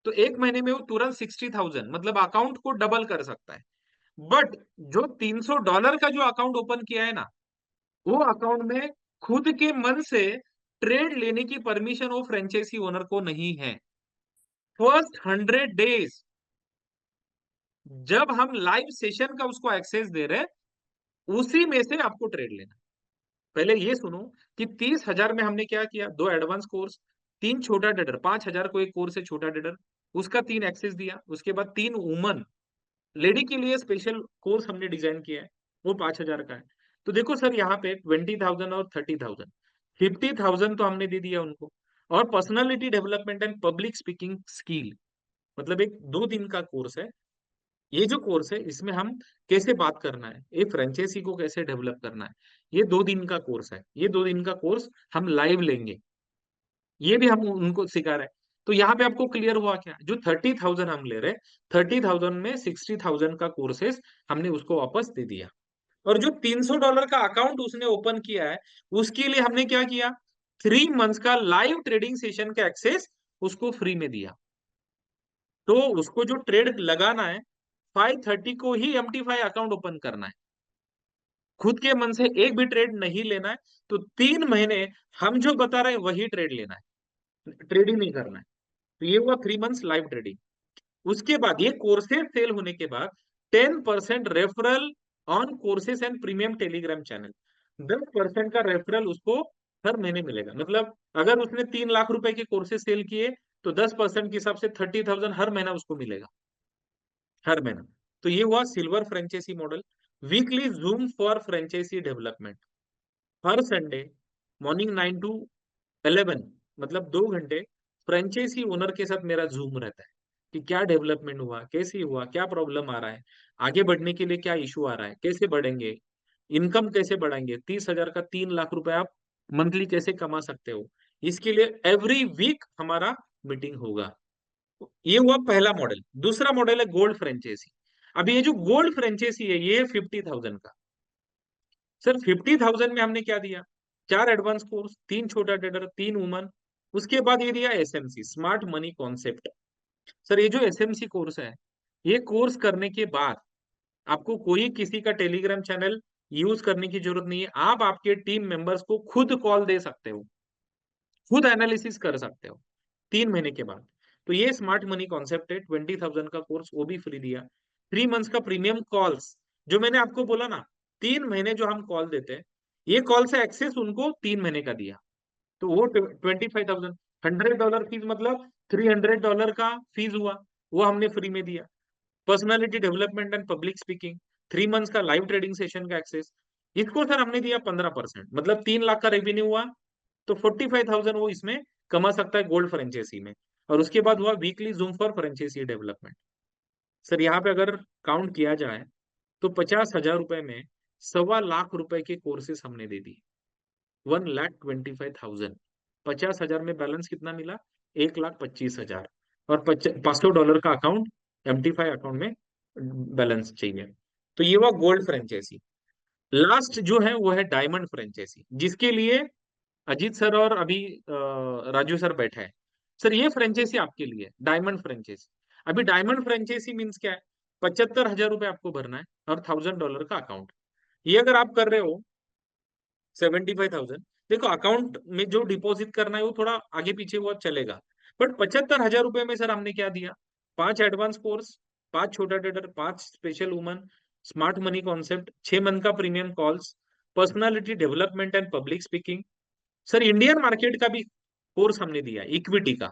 तो एक महीने में वो तुरंत 60,000 मतलब अकाउंट को डबल कर सकता है। बट जो $300 का जो अकाउंट ओपन किया है ना, वो अकाउंट में खुद के मन से ट्रेड लेने की परमिशन वो फ्रेंचाइजी ओनर को नहीं है। फर्स्ट 100 डेज जब हम लाइव सेशन का उसको एक्सेस दे रहे हैं, उसी में से आपको ट्रेड लेना। पहले ये सुनो कि 30,000 में हमने क्या किया, दो एडवांस कोर्स, तीन छोटा डेडर, 5,000 को एक कोर्स है छोटा डेडर, उसका तीन एक्सेस दिया। उसके बाद तीन वुमन लेडी के लिए स्पेशल कोर्स हमने डिजाइन किया है, वो 5,000 का है। तो देखो सर यहाँ पे 20,000 और 30,000, 50,000 तो हमने दे दिया उनको। और personality development and public speaking skill, मतलब एक 2 दिन का कोर्स है। ये जो कोर्स है इसमें हम कैसे बात करना है, ये फ्रेंचाइजी को कैसे डेवलप करना है, ये 2 दिन का कोर्स है। ये 2 दिन का कोर्स हम लाइव लेंगे, ये भी हम उनको सिखा रहे हैं। तो यहाँ पे आपको क्लियर हुआ क्या, जो 30,000 हम ले रहे हैं, 30,000 में 60,000 का कोर्सेस हमने उसको वापस दे दिया। और जो $300 का अकाउंट उसने ओपन किया है, उसके लिए हमने क्या किया, 3 मंथ्स का लाइव ट्रेडिंग सेशन का एक्सेस उसको फ्री में दिया। तो उसको जो ट्रेड लगाना है, 5:30 को ही MT5 अकाउंट ओपन करना है, खुद के मन से एक भी ट्रेड नहीं लेना है। तो 3 महीने हम जो बता रहे हैं वही ट्रेड लेना है, ट्रेडिंग नहीं करना है। तो ये हुआ 3 मंथ्स लाइव ट्रेडिंग। उसके बाद ये कोर्सेज सेल होने के बाद 10% referral on courses and premium Telegram channel, 10% का रेफरल उसको हर महीने मिलेगा। मतलब अगर उसने 3 लाख रुपए के कोर्सेज सेल किए, तो 10% के हिसाब से 30,000 हर महीना उसको मिलेगा, हर महीना। तो ये हुआ silver franchisee model. Weekly Zoom for franchisee development, हर संडे मॉर्निंग 9 to 11, मतलब 2 घंटे फ्रेंचाइजी ओनर के साथ मेरा जूम रहता है कि क्या डेवलपमेंट हुआ, कैसे हुआ, क्या प्रॉब्लम आ रहा है, आगे बढ़ने के लिए क्या इशू आ रहा है, कैसे बढ़ेंगे, इनकम कैसे बढ़ाएंगे, 30,000 का 3 लाख रुपए आप मंथली कैसे कमा सकते हो, इसके लिए एवरी वीक हमारा मीटिंग होगा। ये हुआ पहला मॉडल। दूसरा मॉडल है गोल्ड फ्रेंचाइजी। अभी ये जो गोल्ड फ्रेंचाइजी है ये 50,000 का। सर 50,000 में हमने क्या दिया, 4 एडवांस कोर्स, तीन छोटा ट्रेडर, तीन वुमन। उसके बाद ये दिया SMC, smart money concept. Sir ये जो SMC कोर्स है, ये कोर्स करने के बाद आपको कोई किसी का टेलीग्राम चैनल यूज करने की जरूरत नहीं है। आप आपके टीम मेंबर्स को खुद कॉल दे सकते हो, खुद एनालिसिस कर सकते हो 3 महीने के बाद। तो ये स्मार्ट मनी कॉन्सेप्ट है, 20,000 का कोर्स, वो भी फ्री दिया। 3 मंथ्स का प्रीमियम कॉल्स, जो मैंने आपको बोला ना, 3 महीने जो हम कॉल देते हैं, ये कॉल से एक्सेस उनको 3 महीने का दिया। तो वो 25,000, $100 फीस, मतलब $300 का फीस हुआ, वो हमने फ्री में दिया। Personality development and public speaking, 3 months का लाइव ट्रेडिंग सेशन का एक्सेस, इसको सर हमने दिया 15%, मतलब 3 लाख का रेवेन्यू हुआ, तो 45,000 वो इसमें कमा सकता है गोल्ड फ्रेंचाइजी में। और उसके बाद हुआ weekly Zoom for franchisee development. Sir यहाँ पे अगर काउंट किया जाए तो 50,000 रुपए में 1.25 लाख के कोर्सेस हमने दे दिए, 1,25,000। 50,000 में बैलेंस कितना मिला, 1,25,000। और $500 का अकाउंट, MT5 अकाउंट में बैलेंस चाहिए। तो ये हुआ गोल्ड फ्रेंचाइजी। लास्ट जो है वो है डायमंड फ्रेंचाइजी, जिसके लिए अजीत सर और अभी राजू सर बैठे हैं। सर ये फ्रेंचाइजी आपके लिए, डायमंड फ्रेंचाइजी। अभी डायमंड फ्रेंचाइजी मीन्स क्या है, 75,000 रुपए आपको भरना है और $1,000 का अकाउंट। ये अगर आप कर रहे हो 75,000, देखो अकाउंट में जो डिपॉजिट करना है वो थोड़ा आगे पीछे हुआ चलेगा। बट 75,000 रुपए में सर हमने क्या दिया, 5 एडवांस कोर्स, 5 छोटा trader, 5 special woman, smart money concept, 6 month का premium calls, personality development and public speaking. Sir Indian market का भी कोर्स हमने दिया, इक्विटी का।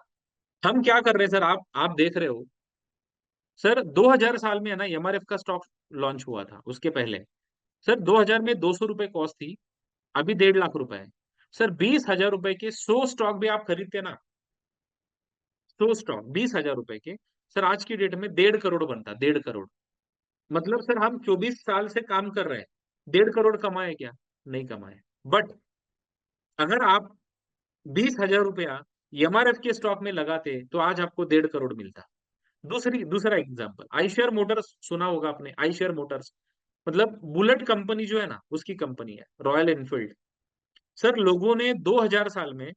हम क्या कर रहे हैं सर, आप देख रहे हो सर, 2000 साल में है ना MRF का स्टॉक लॉन्च हुआ था, उसके पहले सर 2000 में 200 रुपए कॉस्ट थी, अभी 1.5 लाख रुपए है। सर 20,000 रुपए के 100 स्टॉक भी आप खरीदते ना, 100 स्टॉक 20,000 रुपए के, सर आज की डेट में 1.5 करोड़ बनता, 1.5 करोड़। मतलब सर हम 24 साल से काम कर रहे हैं, 1.5 करोड़ कमाए क्या, नहीं कमाए। बट अगर आप 20,000 रुपया MRF के स्टॉक में लगाते तो आज आपको 1.5 करोड़ मिलता। दूसरा एग्जांपल, आईशेयर मोटर्स, सुना होगा आपने, आईशेयर मोटर्स। मतलब बुलेट कंपनी जो है ना, उसकी कंपनी है रॉयल एनफील्ड। सर लोगों ने 2000 साल में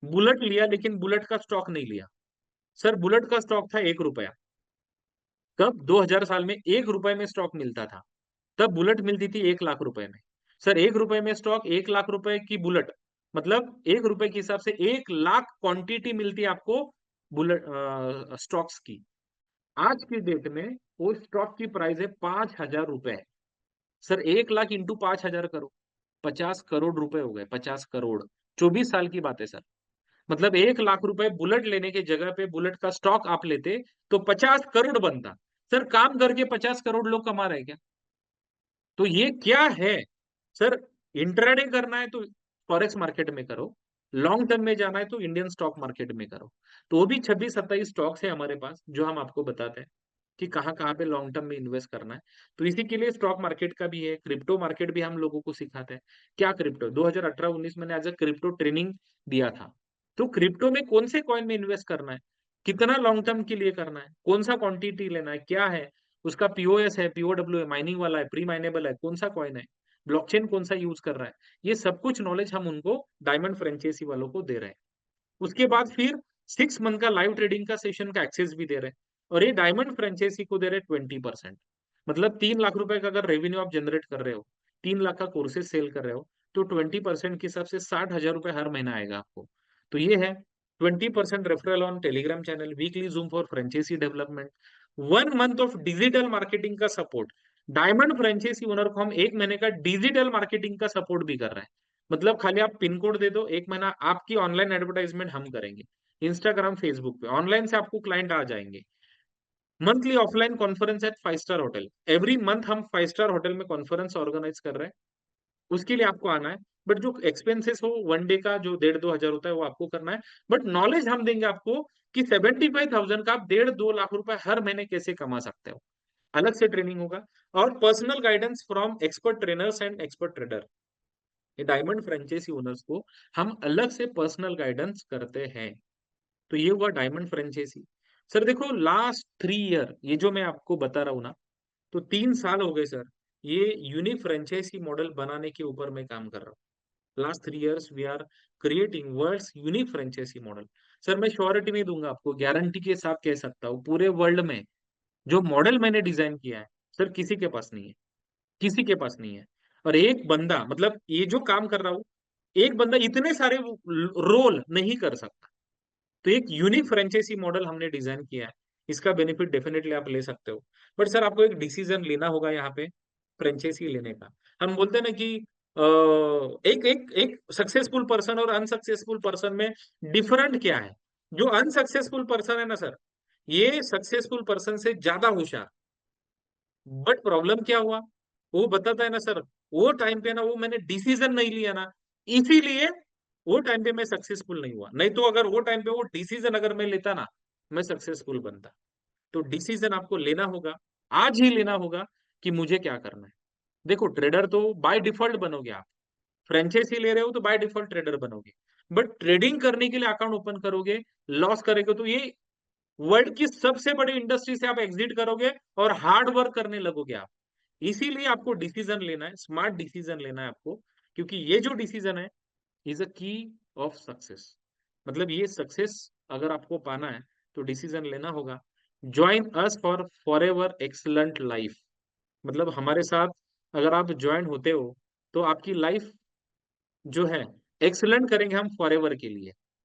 बुलेट लिया, लेकिन बुलेट का स्टॉक नहीं लिया। सर बुलेट का स्टॉक था 1 रुपया। कब? 2000 साल में 1 रुपए में स्टॉक मिलता था। तब बुलेट मिलती थी 1 लाख रुपए में। सर 1 रुपए में स्टॉक, 1 लाख रुपए की बुलेट, मतलब 1 रुपए के हिसाब से 1 लाख क्वांटिटी मिलती है आपको बुलेट स्टॉक्स की। आज की डेट में वो स्टॉक की प्राइस है 5,000 रुपए। सर 1 लाख इंटू 5,000 करो, 50 करोड़ रुपए हो गए, 50 करोड़। 24 साल की बात है सर। मतलब 1 लाख रुपए बुलेट लेने की जगह पे बुलेट का स्टॉक आप लेते तो 50 करोड़ बनता। सर काम करके 50 करोड़ लोग कमा रहे हैं क्या? तो ये क्या है? सर इंट्राडे करना है तो फॉरेक्स मार्केट में करो, लॉन्ग टर्म में जाना है तो इंडियन स्टॉक मार्केट में करो। तो वो भी 26-27 स्टॉक्स है हमारे पास जो हम आपको बताते हैं कि कहाँ कहाँ पे लॉन्ग टर्म में इन्वेस्ट करना है। तो इसी के लिए स्टॉक मार्केट का भी है, क्रिप्टो मार्केट भी हम लोगों को सिखाते हैं। क्या क्रिप्टो? 2018-19 मैंने एज अ क्रिप्टो ट्रेनिंग दिया था। तो क्रिप्टो में कौन से कॉइन में इन्वेस्ट करना है, कितना लॉन्ग टर्म के लिए करना है, कौन सा क्वांटिटी लेना है, क्या है उसका, पीओएस है, पीओडब्ल्यू है, माइनिंग वाला है, प्री माइनेबल है, कौन सा कॉइन है, ब्लॉकचेन कौन सा यूज कर रहा है, ये सब कुछ नॉलेज हम उनको डायमंड फ्रेंचाइजी वालों को दे रहे हैं। उसके बाद फिर 6 मंथ का लाइव ट्रेडिंग का सेशन का एक्सेस भी दे रहे हैं। और ये डायमंड फ्रेंचाइजी को दे रहे हैं 20%। मतलब 3 लाख रुपए का अगर रेवेन्यू आप जनरेट कर रहे हो, 3 लाख का कोर्सेज सेल कर रहे हो, तो 20% के हिसाब से 60,000 रुपए हर महीना आएगा आपको। तो ये है 20% referral on Telegram channel, weekly Zoom for franchisee development, 1 month of digital marketing का सपोर्ट। डायमंड फ्रेंचाइजी ओनर को हम 1 महीने का डिजिटल मार्केटिंग का सपोर्ट भी कर रहे हैं। मतलब खाली आप पिन कोड दे दो, 1 महीना आपकी ऑनलाइन एडवर्टाइजमेंट हम करेंगे, इंस्टाग्राम फेसबुक पे ऑनलाइन से आपको क्लाइंट आ जाएंगे। Monthly offline conference at 5 star hotel, every month हम 5 स्टार होटल में कॉन्फ्रेंस ऑर्गेनाइज कर रहे हैं, उसके लिए आपको आना है। बट जो एक्सपेंसेस हो 1 डे का जो 1,500-2,000 होता है वो आपको करना है। बट नॉलेज हम देंगे आपको कि 75,000 का आप 1.5-2 लाख रुपए हर महीने कैसे कमा सकते हो। अलग से ट्रेनिंग होगा। और personal guidance from expert trainers and expert trader. ये डायमंड फ्रेंचाइजी ओनर्स को हम अलग से पर्सनल गाइडेंस करते हैं। तो ये हुआ डायमंड फ्रेंचाइजी। सर देखो लास्ट 3 ईयर ये जो मैं आपको बता रहा हूँ ना, तो 3 साल हो गए सर ये यूनिक फ्रेंचाइजी मॉडल बनाने के ऊपर मैं काम कर रहा हूँ। Last 3 years we are creating world's unique franchisee model. Sir मैं श्योरिटी नहीं दूंगा आपको, गारंटी के साथ कह सकता हूँ पूरे वर्ल्ड में जो मॉडल मैंने डिजाइन किया है सर किसी के पास नहीं है, किसी के पास नहीं है। और एक बंदा, मतलब ये जो काम कर रहा हूँ, एक बंदा इतने सारे रोल नहीं कर सकता। तो एक यूनिक फ्रेंचाइजी मॉडल हमने डिजाइन किया है, इसका बेनिफिट डेफिनेटली आप ले सकते हो। बट सर आपको एक डिसीजन लेना होगा यहाँ पे फ्रेंचाइजी लेने का। हम बोलते हैं ना कि एक एक एक सक्सेसफुल पर्सन और अनसक्सेसफुल पर्सन में डिफरेंट क्या है। जो अनसक्सेसफुल पर्सन है ना सर, ये सक्सेसफुल पर्सन से ज्यादा होशियार। बट प्रॉब्लम क्या हुआ, वो बताता है ना सर, वो टाइम पे ना वो मैंने डिसीजन नहीं लिया ना, इसीलिए वो टाइम पे मैं सक्सेसफुल नहीं हुआ। नहीं तो अगर वो टाइम पे वो डिसीजन अगर मैं लेता ना, मैं सक्सेसफुल बनता। तो डिसीजन आपको लेना होगा, आज ही लेना होगा कि मुझे क्या करना है। देखो ट्रेडर तो बाय डिफॉल्ट बनोगे आप, फ्रेंचाइजी ले रहे हो तो बाय डिफॉल्ट ट्रेडर बनोगे। बट ट्रेडिंग करने के लिए अकाउंट ओपन करोगे, लॉस करेगे तो ये वर्ल्ड की सबसे बड़ी इंडस्ट्री से आप एग्जिट करोगे और हार्ड वर्क करने लगोगे आप। इसीलिए आपको डिसीजन लेना है, स्मार्ट डिसीजन लेना है आपको, क्योंकि ये जो डिसीजन है इज अ की ऑफ सक्सेस। मतलब ये सक्सेस अगर आपको पाना है तो डिसीजन लेना होगा। Join us for for ever excellent life. मतलब हमारे साथ अगर आप ज्वाइन होते हो तो आपकी लाइफ जो है एक्सलेंट करेंगे हम फॉर एवर के लिए।